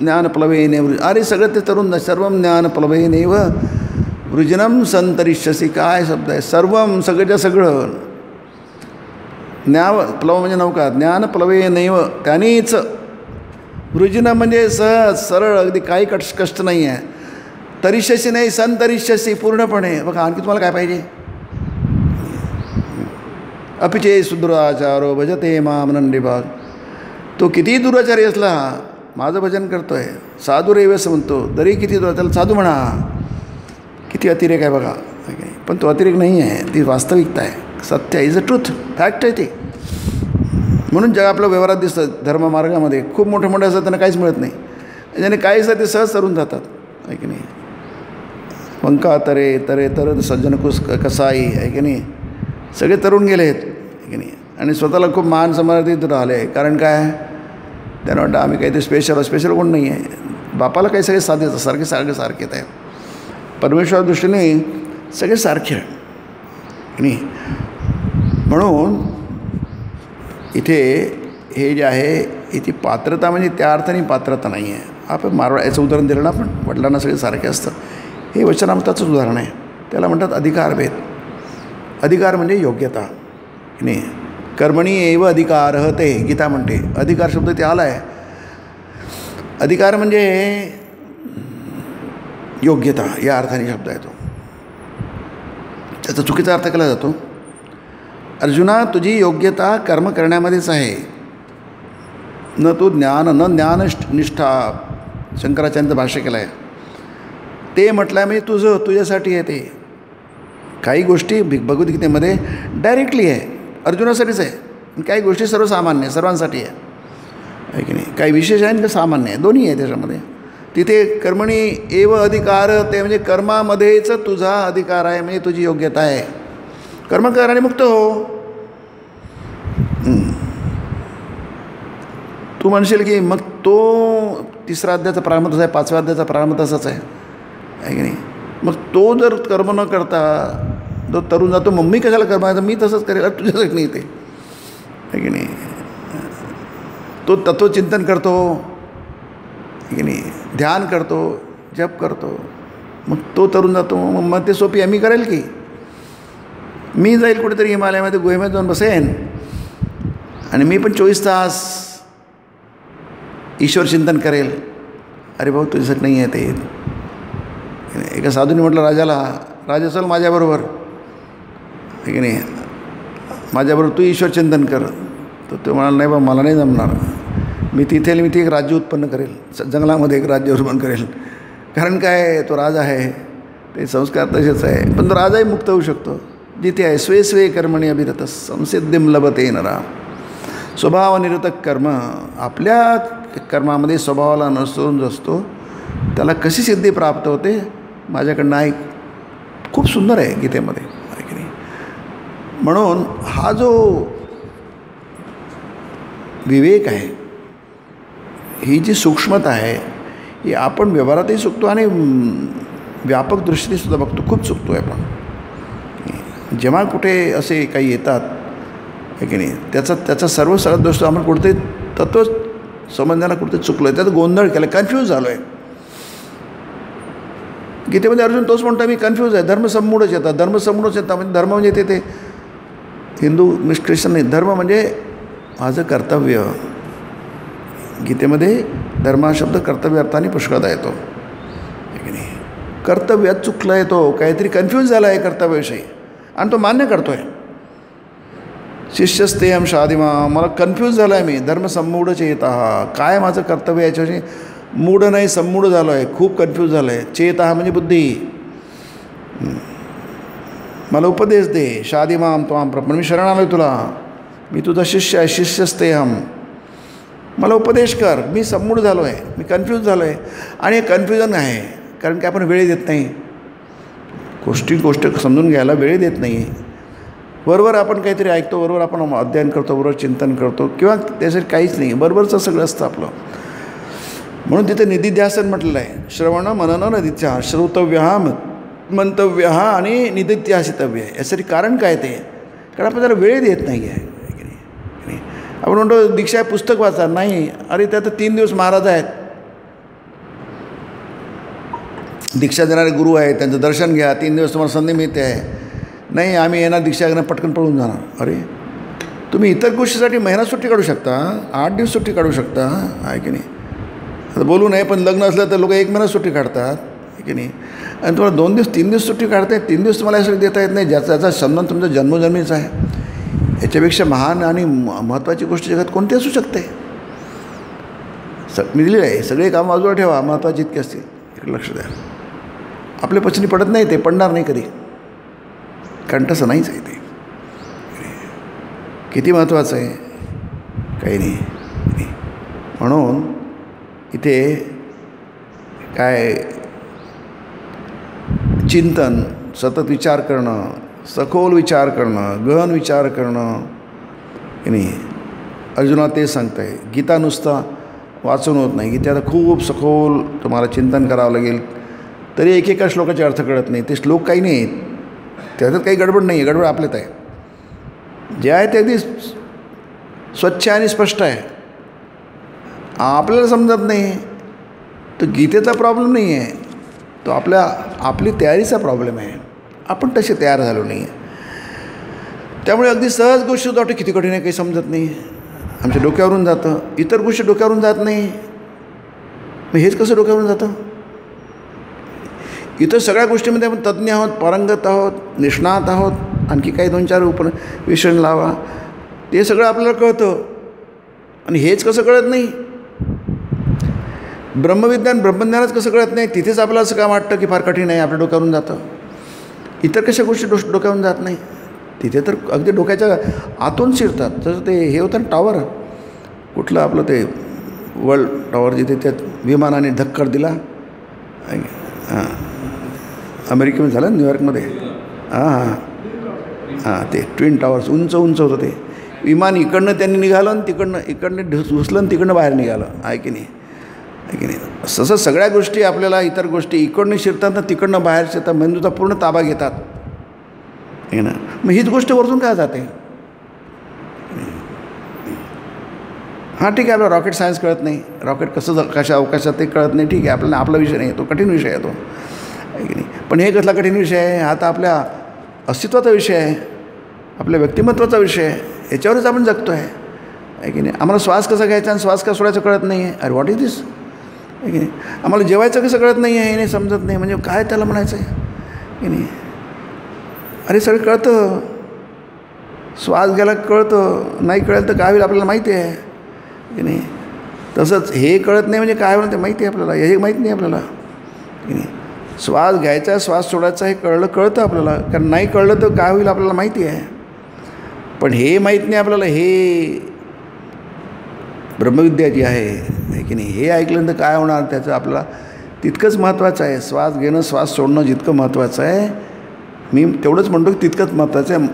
ज्ञानप्लवेनेव. अरे सगळं ते तरुण सर्वं ज्ञानप्लवेनेव वृजनम संतरिष्यसी. काय शब्द आहे. सर्वं सगळ्याच्या सगळं. प्लव म्हणजे नौका. ज्ञानप्लवेनेव त्यानेच. वृजन म्हणजे सहज सरळ, अगदी काही कष्ट नाही आहे. तरिष्यसी नाही, संतरिष्यसी पूर्णपणे. बघा आणखी तुम्हाला काय पाहिजे. अपिचे सुदुराचारो भजते माम नंदीभाग. तो कितीही दुराचारी असला माझं भजन करतो आहे, साधू रेवस म्हणतो, तरी किती त्याला साधू म्हणा. किती अतिरेक आहे बघा. पण तो अतिरेक नाही आहे, ती वास्तविकता आहे. सत्य आहे, इज अ ट्रूथ, फॅक्ट आहे ते. म्हणून जग आपल्या व्यवहारात दिसतं. धर्ममार्गामध्ये खूप मोठे असतात, त्यांना काहीच मिळत नाही. ज्याने काहीच ते सहज तरून जातात आहे की नाही. वंका तरे तरे तर सज्जनकुस कसाई आहे की नाही. सगळे तरुण गेले आहेत आहे की नाही. आणि स्वतःला खूप मान समर्थित राहिले. कारण काय, त्यांना वाटतं आम्ही काहीतरी स्पेशल कोण नाही आहे. बापाला काही सगळे साधे सारखे आहे. परमेश्वरा दृष्टीने सगळे सारखे आहे नाही. म्हणून इथे हे जे आहे, इथे पात्रता म्हणजे त्या अर्थाने पात्रता नाही आहे. आपण याचं उदाहरण दिलं ना आपण, वडिलांना सगळे सारखे असतं. हे वचनामृताचंच उदाहरण आहे. त्याला म्हणतात अधिकारभेद. अधिकार म्हणजे योग्यता नाही. कर्मणी एव अधिकार ते गीता म्हणते. अधिकार शब्द ते आला आहे. अधिकार म्हणजे योग्यता या अर्थाने शब्द आहे तो. त्याचा चुकीचा अर्थ केला जातो. अर्जुना, तुझी योग्यता कर्म करण्यामध्येच आहे, न तू ज्ञाननिष्ठा. शंकराचार्यांचं भाष्य केलं आहे. ते म्हटलं म्हणजे तुझ्यासाठी आहे. ते काही गोष्टी भगवद्गीतेमध्ये डायरेक्टली आहे, अर्जुनासाठीच आहे. काही गोष्टी सर्वसामान्य सर्वांसाठी आहे की नाही. काही विशेष आहे आणि सामान्य आहे, दोन्ही आहे त्याच्यामध्ये. तिथे कर्मणी एव अधिकार ते म्हणजे कर्मामध्येच तुझा अधिकार आहे, म्हणजे तुझी योग्यता आहे. कर्म कर आणि मुक्त हो. तू म्हणशील की मग तो 3रा अध्यायाचा प्रारंभ तसा आहे, 5व्या अध्यायाचा प्रारंभ तसाच आहे आहे की नाही. मग तो जर कर्म न करता जो तरुण जातो, मग मी कशाला कर्म, मी तसंच करेल, तुझ्यासाठी नाही ते, आहे की नाही. तो तत्वचिंतन करतो, आहे की नाही, ध्यान करतो, जप करतो, मग तो तरुण जातो. मग ते सोपी आहे, मी करेल की, मी जाईल कुठेतरी हिमालयामध्ये गुहेमध्ये जाऊन बसेन आणि मी पण 24 तास ईश्वर चिंतन करेल. अरे भाऊ, तुझ्यासाठी नाही आहे ते. एका साधूने म्हटलं राजाला, राजा चल माझ्याबरोबर, आहे की नाही, माझ्याबरोबर तू ईश्वर चिंतन कर. तर तो म्हणाला नाही बा, मला नाही जमणार, मी तिथे एक राज्य उत्पन्न करेल, जंगलामध्ये एक राज्य उत्पन्न करेल. कारण काय, तो राजा आहे, ते संस्कार तसेच आहे. पण तो राजाही मुक्त होऊ शकतो जिथे आहे. स्वे स्वे कर्मणी अभिरत संसिद्धिम लभते नरा. स्वभावनिरतक कर्म, आपल्या कर्मामध्ये स्वभावाला नसून असतो, त्याला कशी सिद्धी प्राप्त होते, माझ्याकडनं ऐक. खूप सुंदर आहे गीतेमध्ये, आहे की नाही. म्हणून हा जो विवेक आहे, ही जी सूक्ष्मता आहे, ही आपण व्यवहारातही चुकतो आणि व्यापक दृष्टीने सुद्धा बघतो, खूप चुकतो आहे आपण. जेव्हा कुठे असे काही येतात, आहे की नाही, त्याचा सर्व सगळ्यात दोष आपण कुठेतरी तत्व समजण्याला कुठेतरी चुकलो आहे, त्याचा गोंधळ केला, कन्फ्यूज झालो आहे. गीतेमध्ये अर्जुन तोच म्हणतो, मी कन्फ्यूज आहे. धर्मसमूढच येतात, धर्मसमूढच येतात. म्हणजे धर्म म्हणजे ते हिंदू ख्रिश्चन नाही, धर्म म्हणजे माझं कर्तव्य. गीतेमध्ये धर्म हा शब्द कर्तव्य अर्थाने पुष्कळदा येतो, आहे की नाही. कर्तव्यात चुकला आहे, तो काहीतरी कन्फ्यूज झाला आहे कर्तव्याविषयी आणि तो मान्य करतो आहे. शिष्यस्तेयम शादिमा, मला कन्फ्यूज झाला आहे, मी धर्मसमूढच येत आहा, काय माझं कर्तव्य याच्याविषयी मूढ नाही, संमूढ झालो आहे, खूप कन्फ्यूज झालं आहे. चेत आहा म्हणजे बुद्धी, मला उपदेश दे. शादिमाम त्वाम प्रपन्न, मी शरण आलो तुला, मी तुझा शिष्य आहे. शिष्यस्तेहम, मला उपदेश कर. मी संमूढ झालो आहे, मी कन्फ्यूज झालो आहे. आणि हे कन्फ्युजन आहे कारण की आपण वेळ देत नाही, गोष्ट समजून घ्यायला वेळ देत नाही. बरोबर आपण काहीतरी ऐकतो, बरोबर आपण अध्ययन करतो, बरोबर चिंतन करतो, किंवा त्यासाठी काहीच नाही, बरोबरचं सगळं असतं आपलं. म्हणून तिथे निधिध्यासन म्हटलेलं आहे. श्रवण मनन नदित्या, श्रोतव्य मंतव्य आणि निधिध्यासितव्य आहे. यासाठी कारण काय ते, कारण आपण त्याला वेळ देत नाही आहे. आपण म्हणतो दीक्षा आहे, पुस्तक वाचा, नाही. अरे त्यात 3 दिवस महाराज आहेत, दीक्षा देणारे गुरु आहेत, त्यांचं दर्शन घ्या, 3 दिवस तुम्हाला संधी मिळते आहे. नाही, आम्ही येणार दीक्षा घेणार, पटकन पळून जाणार. अरे तुम्ही इतर गोष्टीसाठी महिना सुट्टी काढू शकता, 8 दिवस सुट्टी काढू शकता, आहे की नाही. आता बोलू नये, पण लग्न असलं तर लोक 1 महिना सुट्टी काढतात, आहे की नाही. आणि तुम्हाला 2 दिवस 3 दिवस सुट्टी काढता येत, 3 दिवस तुम्हाला यासाठी देता येत नाही, ज्याचा संबंध तुमचा जन्मोजन्मीचा आहे. याच्यापेक्षा महान आणि महत्त्वाची गोष्ट जगात कोणती असू शकते. मी दिलेलं आहे, सगळे काम बाजूला ठेवा, महत्त्वाचे इतके असतील, इकडे लक्ष द्या. आपल्या पचनी पडत नाही, ते पडणार नाही कधी, कारण तसं नाहीच आहे ते. किती महत्त्वाचं आहे, काही नाही. म्हणून इथे काय चिंतन, सतत विचार करणं, सखोल विचार करणं, गहन विचार करणं, की नाही. अर्जुनाला ते सांगतं आहे. गीता नुसता वाचून होत नाही, गीतेला खूप सखोल तुम्हाला चिंतन करावं लागेल, तरी एकेका श्लोकाचे अर्थ कळत नाही. ते श्लोक काही नाही आहेत, त्याच्यात काही गडबड नाही आहे, गडबड आपल्यात आहे. जे आहे ते अगदी स्वच्छ आणि स्पष्ट आहे, आपल्याला समजत नाही. तो गीतेचा प्रॉब्लेम नाही आहे, तो आपली तयारीचा प्रॉब्लेम आहे. आपण तसे तयार झालो नाही आहे. त्यामुळे अगदी सहज गोष्टी वाटतं किती कठीण आहे, काही समजत नाही, आमच्या डोक्यावरून जातं. इतर गोष्टी डोक्यावरून जात नाही, मग हेच कसं डोक्यावरून जातं. इतर सगळ्या गोष्टीमध्ये आपण तज्ज्ञ आहोत, पारंगत आहोत, निष्णात आहोत. आणखी काही 2-4 विषय लावा, ते सगळं आपल्याला कळतं. आणि हेच कसं कळत नाही, ब्रह्मज्ञानच कसं कळत नाही. तिथेच आपल्याला असं काय वाटतं की फार कठीण आहे, आपल्या डोक्यावरून जातं. इतर कशा गोष्टी डोक्यावरून जात नाही, तिथे तर अगदी डोक्याच्या आतून शिरतात. जसं ते हे होतं ना, टावर कुठलं आपलं ते वर्ल्ड टावर, जिथे त्यात विमानाने धक्कर दिला, हां अमेरिकेमध्ये झालं, न्यूयॉर्कमध्ये. हां ते ट्विन टावर्स उंच होतं. ते विमान इकडनं त्यांनी निघालं आणि इकडनं घुसलं आणि तिकडनं बाहेर निघालं, आहे की नाही. तसं सगळ्या गोष्टी आपल्याला इतर गोष्टी इकडनं शिरतात ना तिकडनं बाहेर शिरतात, मेंदूचा पूर्ण ताबा घेतात हे ना. मग हीच गोष्ट वरतून काय जाते. हां ठीक आहे, आपल्याला रॉकेट सायन्स कळत नाही, रॉकेट कसं कशा अवकाशात ते कळत नाही, ठीक आहे, आपल्याला आपला विषय नाही, तो कठीण विषय आहे तो, आहे की नाही. पण हे कसला कठीण विषय आहे, हा तर आपल्या अस्तित्वाचा विषय आहे, आपल्या व्यक्तिमत्वाचा विषय आहे, याच्यावरच आपण जगतो आहे की नाही. आम्हाला श्वास कसा घ्यायचा आणि श्वास का सोडायचं कळत नाही आहे. अरे व्हॉट इज दिस, आहे की नाही. आम्हाला जेवायचं कसं कळत नाही आहे, हे नाही समजत नाही, म्हणजे काय त्याला म्हणायचं आहे की नाही. अरे सगळं कळतं, श्वास घ्यायला कळतं, नाही कळलं तर काय होईल आपल्याला माहिती आहे की नाही. तसंच हे कळत नाही म्हणजे काय होईल ते माहिती आहे आपल्याला, हे माहीत नाही आपल्याला की नाही. श्वास घ्यायचा श्वास सोडायचा हे कळतं आपल्याला, कारण नाही कळलं तर काय होईल आपल्याला माहिती आहे. पण हे माहीत नाही आपल्याला, हे ब्रह्मविद्या जी आहे की नाही, हे ऐकल्यानंतर काय होणार त्याचं आपल्याला तितकंच महत्त्वाचं आहे. श्वास घेणं श्वास सोडणं जितकं महत्त्वाचं आहे, मी तेवढंच म्हणतो की तितकंच महत्त्वाचं आहे.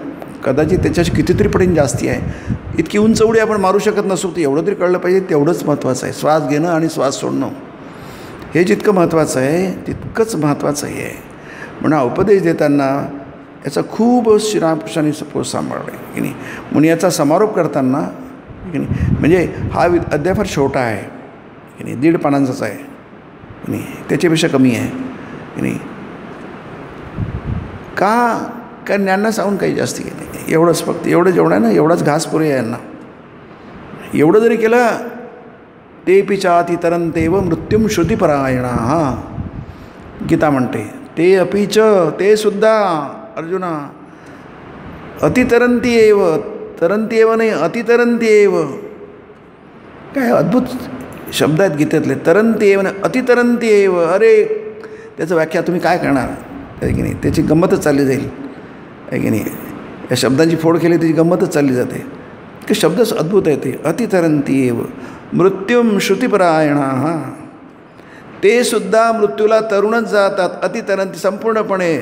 कदाचित त्याच्याशी कितीतरी पटीने जास्ती आहे. इतकी उंच उडी आपण मारू शकत नसू, तर एवढं तरी कळलं पाहिजे, तेवढंच महत्त्वाचं आहे. श्वास घेणं आणि श्वास सोडणं हे जितकं महत्त्वाचं आहे तितकंच महत्त्वाचं हे आहे. म्हणून हा उपदेश देताना याचा खूप श्रीरामकृष्णांनी सपोज सांभाळला आहे की नाही. म्हणून याचा समारोप करताना की नाही, म्हणजे हा अध्याय फार छोटा आहे की नाही, 1.5 पानांचाच आहे की नाही, त्याच्यापेक्षा कमी आहे की नाही. कारण ज्ञानना सांगून काही जास्ती केलं नाही, एवढंच फक्त एवढं जेवढं आहे ना, एवढाच घास पुरे आहे यांना. एवढं जरी केलं ते पिचाती तरंतेव मृत्युम श्रुतिपरायणा. हां गीता म्हणते ते अपिच ते सुद्धा अर्जुना अतितरंती एव, तरंती एव नाही अतितरंती एव. काय अद्भुत शब्द आहेत गीतेतले, तरंती एव नाही अतितरंती एव. अरे त्याचं व्याख्या तुम्ही काय करणार आहे की नाही, त्याची गंमतच चालली जाईल आहे की नाही. या शब्दांची फोड केली त्याची गंमतच चालली जाते की शब्दच अद्भुत आहे ते. अतितरंती एव मृत्युम श्रुतिपरायणा. हां ते सुद्धा मृत्यूला तरुणच जातात. अतितरंती संपूर्णपणे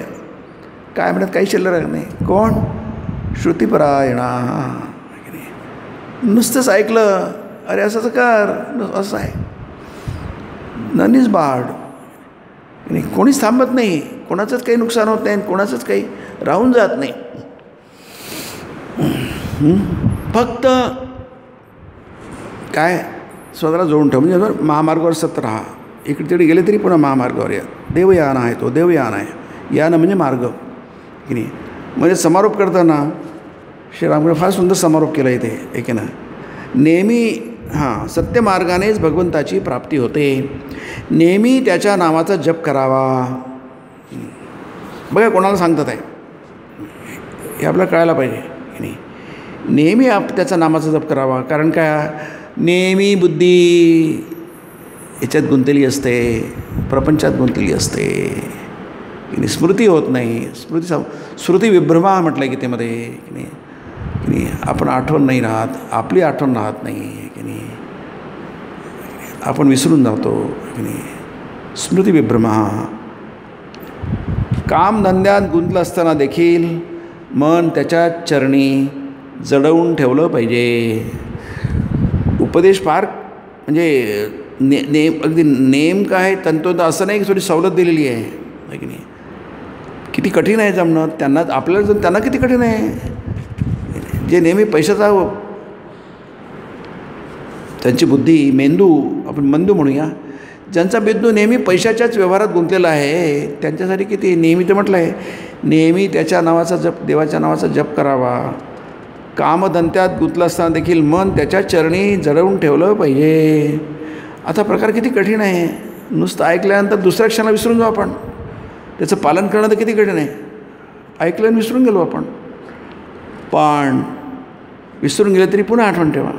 काय म्हणत काही शिल्लक नाही. कोण? श्रुतिपरायणा. नुसतंच ऐकलं अरे असंच कर, असं आहे ननीच बाड नाही, कोणीच थांबत नाही, कोणाचंच काही नुकसान होत नाही, कोणाचंच काही राहून जात नाही. फक्त काय स्वतःला जोडून ठेव, म्हणजे महामार्गावर सतत राहा. इकडे तिकडे गेले तरी पुन्हा महामार्गावर या. देवयान आहे तो, देवयान आहे. यान म्हणजे मार्ग की नाही. म्हणजे समारोप करताना श्रीरामकडे फार सुंदर समारोप केला इथे एक ना. नेहमी सत्य मार्गानेच भगवंताची प्राप्ती होते. नेहमी त्याच्या नावाचा जप करावा. बघा कोणाला सांगतात आहे हे आपल्याला कळायला पाहिजे की नाही. नेहमी त्याच्या नामाचा जप करावा. कारण काय, नेहमी बुद्धी याच्यात गुंतलेली असते, प्रपंचात गुंतलेली असते, स्मृती होत नाही. श्रुती विभ्रमा म्हटलं गीतेमध्ये की नाही. की नाही आपण आठवण नाही राहत, आपली आठवण राहत नाही की नाही, आपण विसरून जातो की नाही. स्मृती विभ्रमा. कामधंद्यात गुंतलं असताना देखील मन त्याच्या चरणी जडवून ठेवलं पाहिजे. उपदेश फार म्हणजे अगदी नेमकं आहे, तंतोतंत असं नाही की थोडी सवलत दिलेली आहे की नाही. किती कठीण आहे जमणं त्यांना, आपल्याला त्यांना किती कठीण आहे. जे नेहमी पैशाचा त्यांची बुद्धी मेंदू, आपण मेंदू म्हणूया, ज्यांचा मेंदू नेहमी पैशाच्याच व्यवहारात गुंतलेला आहे त्यांच्यासाठी किती. नेहमी तर म्हटलं आहे नेहमी त्याच्या नावाचा जप, देवाच्या नावाचा जप करावा. कामधंद्यात गुंतलं असताना देखील मन त्याच्या चरणी जडवून ठेवलं पाहिजे. आता प्रकार किती कठीण आहे. नुसतं ऐकल्यानंतर दुसऱ्या क्षणाला विसरून जाऊ आपण. त्याचं पालन करणं तर किती कठीण आहे. ऐकलं आणि विसरून गेलो आपण. पण विसरून गेलं तरी पुन्हा आठवण ठेवा,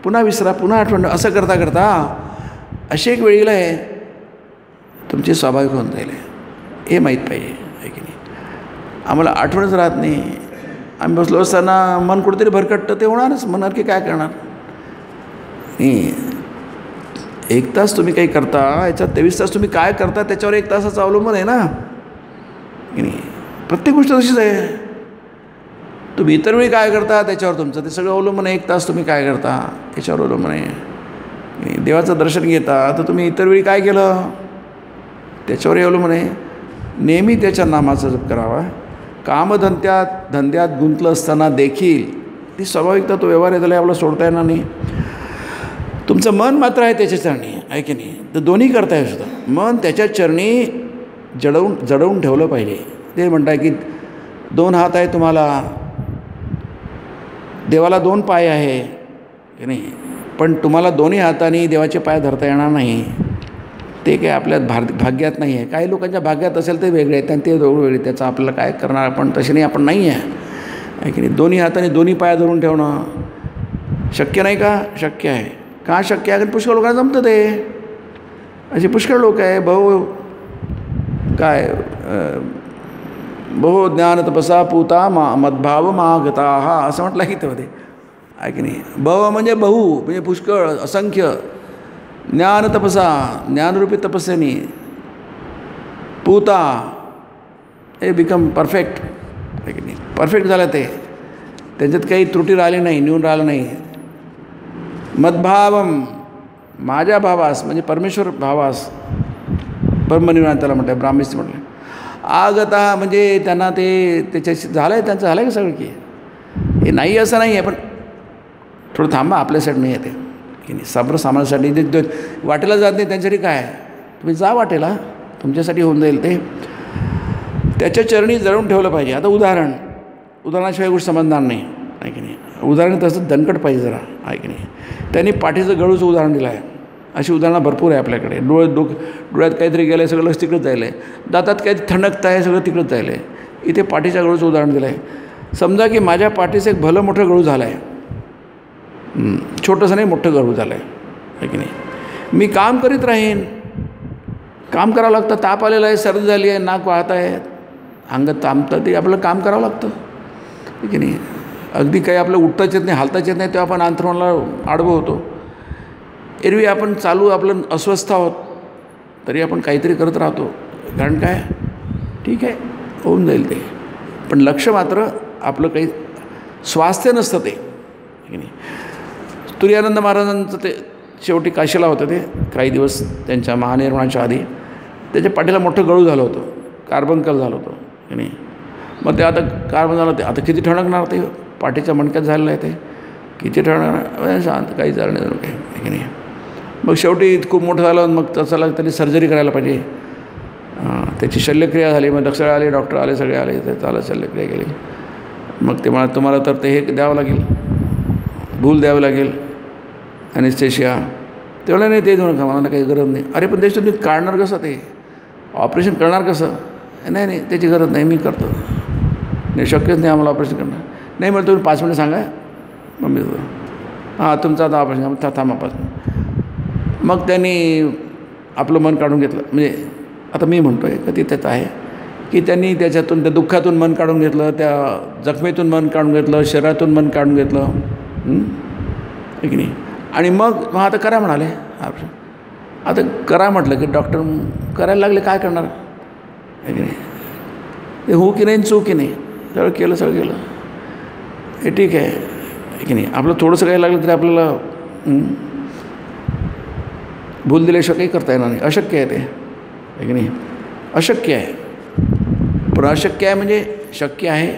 पुन्हा विसरा, पुन्हा आठवण ठेवा. असं करता करता अशी एक वेळेला आहे तुमची स्वाभाविक होऊन जाईल. हे माहीत पाहिजे आहे की नाही. आम्हाला आठवणच राहत नाही. आम्ही बसलो असताना मन कुठेतरी भरकटतं, ते होणारच. म्हणणार की काय करणार. नाही 1 तास तुम्ही काही करता, याच्यात 23 तास तुम्ही काय करता त्याच्यावर 1 तासाचं अवलंबून आहे ना की नाही. प्रत्येक गोष्ट तशीच आहे. तुम्ही इतर वेळी काय करता त्याच्यावर तुमचं ते सगळं अवलंबून आहे. 1 तास तुम्ही काय करता याच्यावर अवलंबून आहे देवाचं दर्शन घेता तर तुम्ही इतर वेळी काय केलं त्याच्यावर येवलं म्हणे नेहमी त्याच्या नामाचा जप करावा. धंद्यात गुंतलं असताना देखील ती स्वाभाविकता तो व्यवहार आहे त्याला आपल्याला सोडता येणार नाही. तुमचं मन मात्र आहे त्याच्या चरणी आहे की नाही तर दोन्ही करता येऊ सुद्धा. मन त्याच्या चरणी जडवून ठेवलं पाहिजे. ते म्हणताय की 2 हात आहे तुम्हाला, देवाला 2 पाय आहे की नाही, पण तुम्हाला दोन्ही हातांनी देवाचे पाय धरता येणार नाही. ते काय आपल्या भाग्यात नाही आहे. काही लोकांच्या भाग्यात असेल ते वेगळे आहेत आणि ते वेगळे, त्याचं आपल्याला काय करणार, आपण तसे नाही, आपण नाही आहे की नाही. दोन्ही हाताने दोन्ही पाय धरून ठेवणं शक्य नाही का? शक्य आहे. का शक्य आहे? कारण पुष्कळ लोकांना जमतं ते. असे पुष्कळ लोक आहे बहु ज्ञान तपसा पूता मद्भाव मागता हा असं म्हटलं की त्यामध्ये आहे की नाही. म्हणजे म्हणजे पुष्कळ असंख्य ज्ञान तपसा ज्ञानरूपी तपस्याने पूता हे बिकम परफेक्ट आहे की नाही. परफेक्ट झालं ते, त्यांच्यात काही त्रुटी राहिली नाही, न्यून राहिलं नाही. मद्भावम माझ्या भावास म्हणजे परमेश्वर भावास परमनिर्वाण त्याला म्हणतात, ब्राह्मीस म्हटलं. आगता म्हणजे त्यांना ते त्याच्याशी झालं आहे, त्यांचं झालं आहे का सगळं की हे नाही असं नाही आहे, पण थोडं थांबा आपल्यासाठी नाही येते की नाही. सामान्यासाठी जे वाटेला जात नाही त्यांच्यासाठी काय आहे, तुम्ही जा वाटेला, तुमच्यासाठी होऊन जाईल ते. त्याच्या चरणी जळून ठेवलं पाहिजे. आता उदाहरणाशिवाय गोष्ट समजणार नाही आहे की नाही. उदाहरण तसं दणकट पाहिजे जरा आहे की नाही. त्यांनी पाठीचं गळूचं उदाहरण दिलं आहे. अशी उदाहरणं भरपूर आहे आपल्याकडे. डोळ्यात काहीतरी गेलं आहे, सगळं लक्ष तिकडंच जायलं आहे. दातात काहीतरी थंडकत आहे, सगळं तिकडंच जायलं आहे. इथे पाठीच्या गळूचं उदाहरण दिलं आहे. समजा की माझ्या पाठीचं एक भलं मोठं गळू झालं आहे, छोटंसं नाही मोठं गळू झालं आहे की नाही. मी काम करीत राहीन, काम करावं लागतं. ताप आलेला आहे, सर्दी झाली आहे, नाक वाहत आहे, अंगात तामतं, ते आपल्याला काम करावं लागतं की नाही. अगदी काही आपलं उठताच येत नाही, हालताच येत नाही, तेव्हा आपण अंथरुणाला आडवं होतो. एरवी आपण आपलं अस्वस्थ आहोत तरी आपण काहीतरी करत राहतो. कारण काय, ठीक आहे होऊन जाईल ते, पण लक्ष मात्र आपलं काही स्वास्थ्य नसतं ते की नाही. तुर्यानंद महाराजांचं ते शेवटी काशीला होतं ते काही दिवस त्यांच्या महानिर्वाणाच्या आधी. त्याच्या पाठीला मोठं गळू झालं होतं, कार्बनकल झालं होतं की नाही. मग ते आता कार्बन झालं, ते आता किती ठणकणार, ते पाठीच्या मणक्यात झालेलं आहे, ते किती ठणकणार, शांत काही झालं नाही काही की नाही. मग शेवटी खूप मोठं झालं, मग तसं त्यांनी सर्जरी करायला पाहिजे. त्याची शल्यक्रिया झाली, मग दक्षिण आले, डॉक्टर आले, सगळे आले, ते चालत शल्यक्रिया केली. मग ते मला तुम्हाला तर ते हे द्यावं लागेल, भूल द्यावं लागेल, ॲनेस्थेशिया. तेवढं नाही, ते देऊ नका, मला काही गरज नाही. अरे पण त्याची तुम्ही काढणार कसं, ते ऑपरेशन करणार कसं? नाही त्याची गरज नाही, मी करतो. नाही शक्यच नाही आम्हाला ऑपरेशन करणार. नाही मला तुम्ही 5 मिनिटं सांगा, मग मी हां तुमचं आता ऑपरेशन थांबा 5 मिनिट. मग त्यांनी आपलं मन काढून घेतलं. म्हणजे आता मी म्हणतो आहे का तिथेच आहे की त्यांनी त्याच्यातून, त्या दुःखातून मन काढून घेतलं, त्या जखमेतून मन काढून घेतलं, शरीरातून मन काढून घेतलं आहे की नाही. आणि मग आता करा म्हणाले ऑपरेशन. आता करा म्हटलं की डॉक्टर करायला लागले, काय करणार आहे की नाही. ते हो की नाही, चूक की नाही, सगळं केलं हे ठीक आहे की नाही. आपलं थोडंसं काही लागलं तरी आपल्याला भूल दिल्याशिवाय काही करता येणार नाही. अशक्य आहे ते की नाही. अशक्य आहे, पण अशक्य आहे म्हणजे शक्य आहे.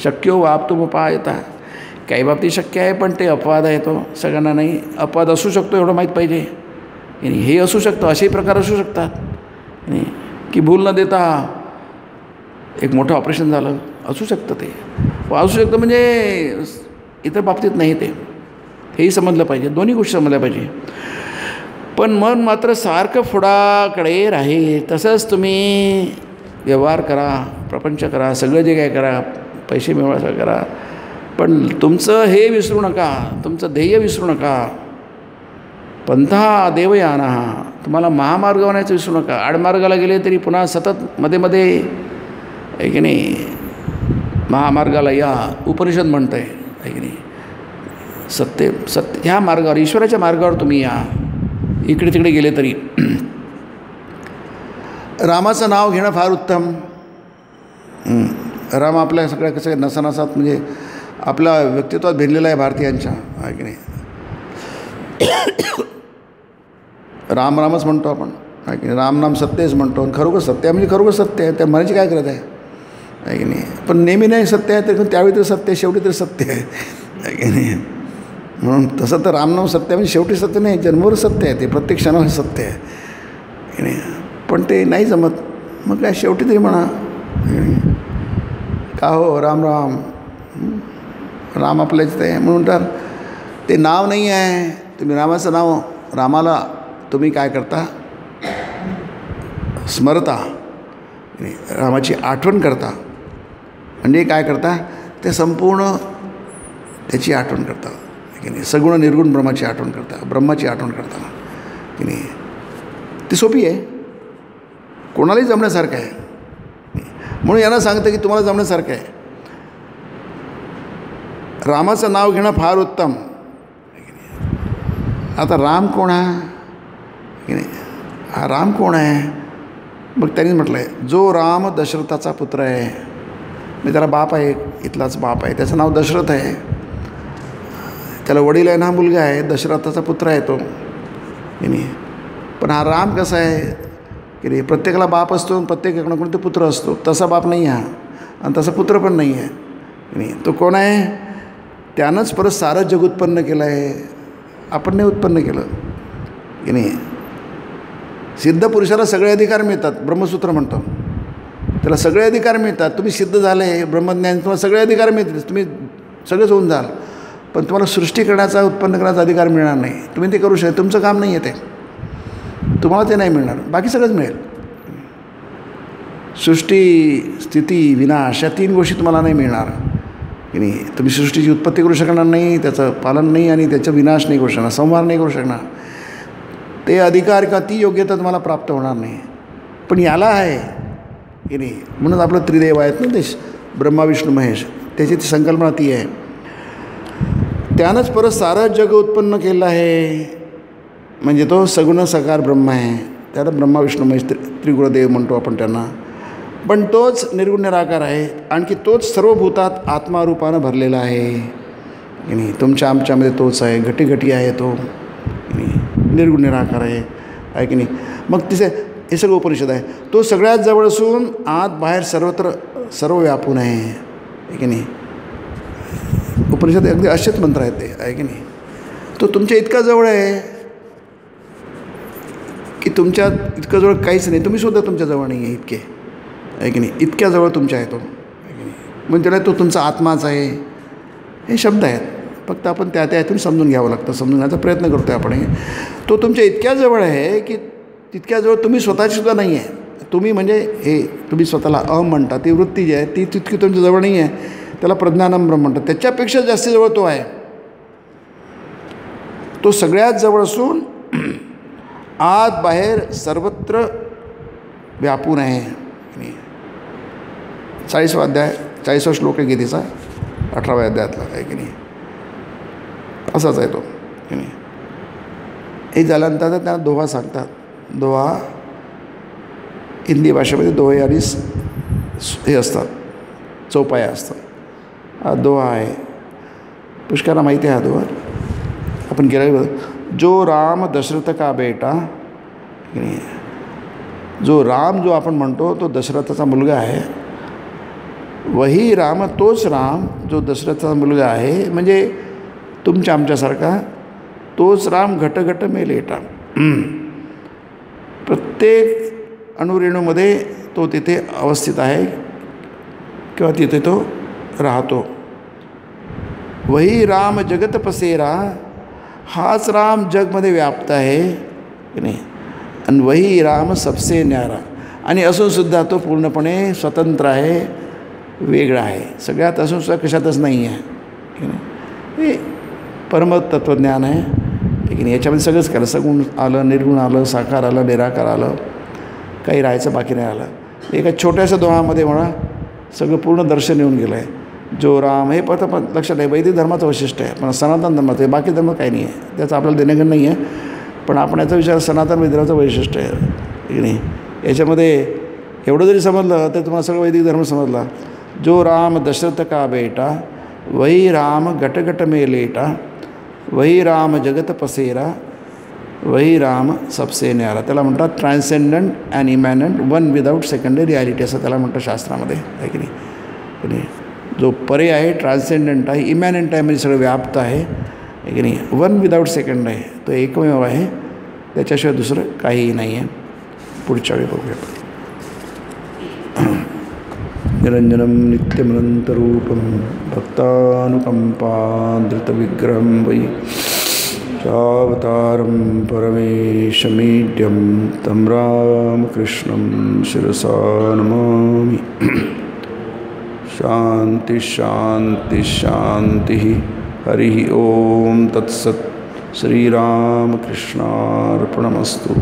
शक्यो वाप्तुमुपायता. काही बाबतीत शक्य आहे, पण ते अपवाद आहे, तो सगळ्यांना नाही. अपवाद असू शकतो एवढं माहीत पाहिजे. हे असू शकतं, असेही प्रकार असू शकतात नाही की भूल न देता एक मोठं ऑपरेशन झालं, असू शकतं. ते असू शकतं म्हणजे इतर बाबतीत नाही. ते हेही समजलं पाहिजे, दोन्ही गोष्टी समजल्या पाहिजे. पण मन मात्र सारखं पुढाकडे राहील. तसंच तुम्ही व्यवहार करा, प्रपंच करा, सगळं जे काय करा, पैसे मिळवा, सगळं करा, पण तुमचं हे विसरू नका, तुमचं ध्येय विसरू नका. पंथा देवयाना, तुम्हाला महामार्गावण्याचं विसरू नका. आडमार्गाला गेले तरी पुन्हा सतत मध्ये आहे की नाही, महामार्गाला या, उपनिषद म्हणतं आहे की नाही. सत्य ह्या मार्गावर, ईश्वराच्या मार्गावर तुम्ही या, इकडे तिकडे गेले तरी. रामाचं नाव घेणं फार उत्तम. राम आपल्या सगळ्या कसं नसानसात म्हणजे आपल्या व्यक्तित्वात भिनलेला आहे भारतीयांच्या आहे की नाही. राम रामच म्हणतो आपण, आहे की नाही? राम नाम सत्यच म्हणतो, आणि खरोखर सत्य आहे म्हणजे खरोखर सत्य आहे, त्या म्हणायची काय करत आहे की नाही? पण नेहमी नाही सत्य आहे, तर त्यावेळी तर सत्य आहे, शेवटी तर सत्य आहे की नाही? म्हणून तसं तर रामनाम सत्य म्हणजे शेवटी सत्य नाही, जन्मभर सत्य आहे, ते प्रत्येक क्षणाला सत्य आहे की नाही? पण ते नाही जमत, मग काय शेवटी तरी म्हणा का हो राम राम, राम आपल्याच आहे म्हणून. तर ते नाव नाही आहे, तुम्ही रामाचं नाव, रामाला तुम्ही काय करता, स्मरता, रामाची आठवण करता, म्हणजे काय करता, ते संपूर्ण त्याची आठवण करता की नाही? सगुण निर्गुण ब्रह्माची आठवण करता, ब्रह्माची आठवण करता की नाही? ती सोपी आहे, कोणालाही जमण्यासारखं आहे. म्हणून यांना सांगतं की तुम्हाला जमण्यासारखं आहे. रामाचं नाव घेणं फार उत्तम. आता राम कोण आहे की नाही? हा राम कोण आहे? मग त्यांनी म्हटलं आहे, जो राम दशरथाचा पुत्र आहे, मी त्याला बाप आहे, इथलाच बाप आहे, त्याचं नाव दशरथ आहे, त्याला वडील आहे ना, हा मुलगा आहे, दशरथाचा पुत्र आहे तो की नाही? पण हा राम कसा आहे की नाही? प्रत्येकाला बाप असतो, प्रत्येकाकडून कोणते पुत्र असतो, तसा बाप नाही हा, आणि तसा पुत्र पण नाही आहे की नाही? तो कोण आहे? त्यानंच परत सारं जग उत्पन्न केलं आहे, आपण नाही उत्पन्न केलं की नाही? सिद्ध पुरुषाला सगळे अधिकार मिळतात, ब्रह्मसूत्र म्हणतो, त्याला सगळे अधिकार मिळतात. तुम्ही सिद्ध झाले, ब्रह्मज्ञान, तुम्हाला सगळे अधिकार मिळतील, तुम्ही सगळेच होऊन जाल, पण तुम्हाला सृष्टी करण्याचा, उत्पन्न करण्याचा अधिकार मिळणार नाही. तुम्ही ते करू शकता, तुमचं काम नाही आहे ते, तुम्हाला ते नाही मिळणार, बाकी सगळंच मिळेल. सृष्टी, स्थिती, विनाश या 3 गोष्टी तुम्हाला नाही मिळणार की नाही? तुम्ही सृष्टीची उत्पत्ती करू शकणार नाही, त्याचं पालन नाही, आणि त्याचं विनाश नाही करू शकणार, संहार नाही करू शकणार. ते अधिकार किंवा ती योग्यता तुम्हाला प्राप्त होणार नाही. पण याला आहे की नाही? म्हणून आपलं त्रिदेव आहेत ना, ते ब्रह्मा विष्णू महेश, त्याची ती संकल्पना ती आहे. त्यानंच परत सारं जग उत्पन्न केलं आहे, म्हणजे तो सगुण सकार ब्रह्म आहे. त्याला ब्रह्मा विष्णू महेश त्रिगुणदेव म्हणतो आपण त्यांना. पण तोच निर्गुण निराकार आहे, आणखी तोच सर्व भूतात आत्मारूपानं भरलेला आहे की नाही? तुमच्या आमच्यामध्ये तोच आहे, घटी घटी आहे तो की नाही? निर्गुण निराकार आहे की नाही? मग तिथे हे सगळं उपनिषद आहे. तो सगळ्यात जवळ असून आत बाहेर सर्वत्र सर्व व्यापून आहे की नाही? उपनिषद अगदी असेच मंत्र आहेत ते, आहे की नाही? तो तुमच्या इतका जवळ आहे की तुमच्या इतकं जवळ काहीच नाही, तुम्ही सुद्धा तुमच्या जवळ नाही आहे इतके, आहे की नाही? इतक्या जवळ तुमच्या आहे तो, आहे की नाही? म्हणजे त्याला तो तुमचा आत्माच आहे, हे शब्द आहेत, फक्त आपण त्या यातून समजून घ्यावं लागतं, समजून घ्यायचा प्रयत्न करतो आहे आपण. तो तुमच्या इतक्या जवळ आहे की तितक्याजवळ तुम्ही स्वतःचीसुद्धा नाही आहे. तुम्ही म्हणजे हे तुम्ही स्वतःला म्हणता, ती वृत्ती जी आहे ती तितकी तुमच्या जवळ नाही आहे, त्याला प्रज्ञानम ब्रह्म म्हणतात. त्याच्यापेक्षा जास्त जवळ तो आहे. तो सगळ्यात जवळ असून आत बाहेर सर्वत्र व्यापून आहे. 40वा अध्याय, 40वा श्लोक आहे गीतेचा, 18व्या अध्यायातला, आहे की नाही? असाच आहे तो की नाही? हे झाल्यानंतर त्यांना दोहा सांगतात. दोहा हिंदी भाषेमध्ये दोहे आणि हे असतात, चौपाया असतात. हा दोहा आहे, पुष्कळांना माहिती आहे हा दोहा, आपण गेला. जो राम दशरथ का बेटा की नाही? जो राम जो आपण म्हणतो तो दशरथाचा मुलगा आहे. वही राम, तोच राम जो दशरथाचा मुलगा आहे, म्हणजे तुमच्या आमच्यासारखा तोच राम घटघट में लेटा. प्रत्येक अणुरेणूमध्ये तो तिथे अवस्थित आहे किंवा तिथे तो राहतो. वही राम जगत पसेरा, हाच राम जगमध्ये व्याप्त आहे की नाही? आणि वही राम सबसे न्यारा, आणि असूनसुद्धा तो पूर्णपणे स्वतंत्र आहे, वेगळा आहे, सगळ्यात असूनसुद्धा कशातच नाही आहे की नाही? हे परमतत्त्वज्ञान आहे की नाही? याच्यामध्ये सगळंच केलं, सगुण आलं, निर्गुण आलं, साकार आलं, निराकार आलं, काही राहायचं बाकी नाही आलं. एका छोट्याशा दोहामध्ये म्हणा सगळं पूर्ण दर्शन येऊन गेलं आहे. जो राम, हे पण लक्षात आहे, वैदिक धर्माचं वैशिष्ट्य आहे, पण सनातन धर्माचं आहे, बाकी धर्म काही नाही आहे, त्याचं आपल्याला देणेघेणं नाही आहे. पण आपण याचा विचार सनातन वैदिकाचं वैशिष्ट्य आहे की नाही? याच्यामध्ये एवढं जरी समजलं तर तुम्हाला सगळं वैदिक धर्म समजला. जो राम दशरथ का बेटा, वही राम घट घट में लेटा, वही राम जगत पसेरा, वही राम सबसे न्यारा. त्याला म्हणतात transcendent and immanent one without secondary reality असं त्याला म्हणतं शास्त्रामध्ये, आहे की नाही. जो परे आहे ट्रान्सेंडंट आहे, इमॅनंट आहे म्हणजे सगळं व्याप्त आहे की नाही. वन विदाऊट सेकंड आहे, तो एकमेव आहे, त्याच्याशिवाय दुसरं काहीही नाही आहे. पुढच्या वेळी बघूया. निरंजनं नित्यमनंतरूपं भक्तानुकंपाधृतविग्रहं वै चावतारं परमेशमीड्यं तं रामकृष्णं शिरसा नमामि. शांति शांति शांति. हरि ओम तत्सत्. श्रीरामकृष्णार्पणमस्तु.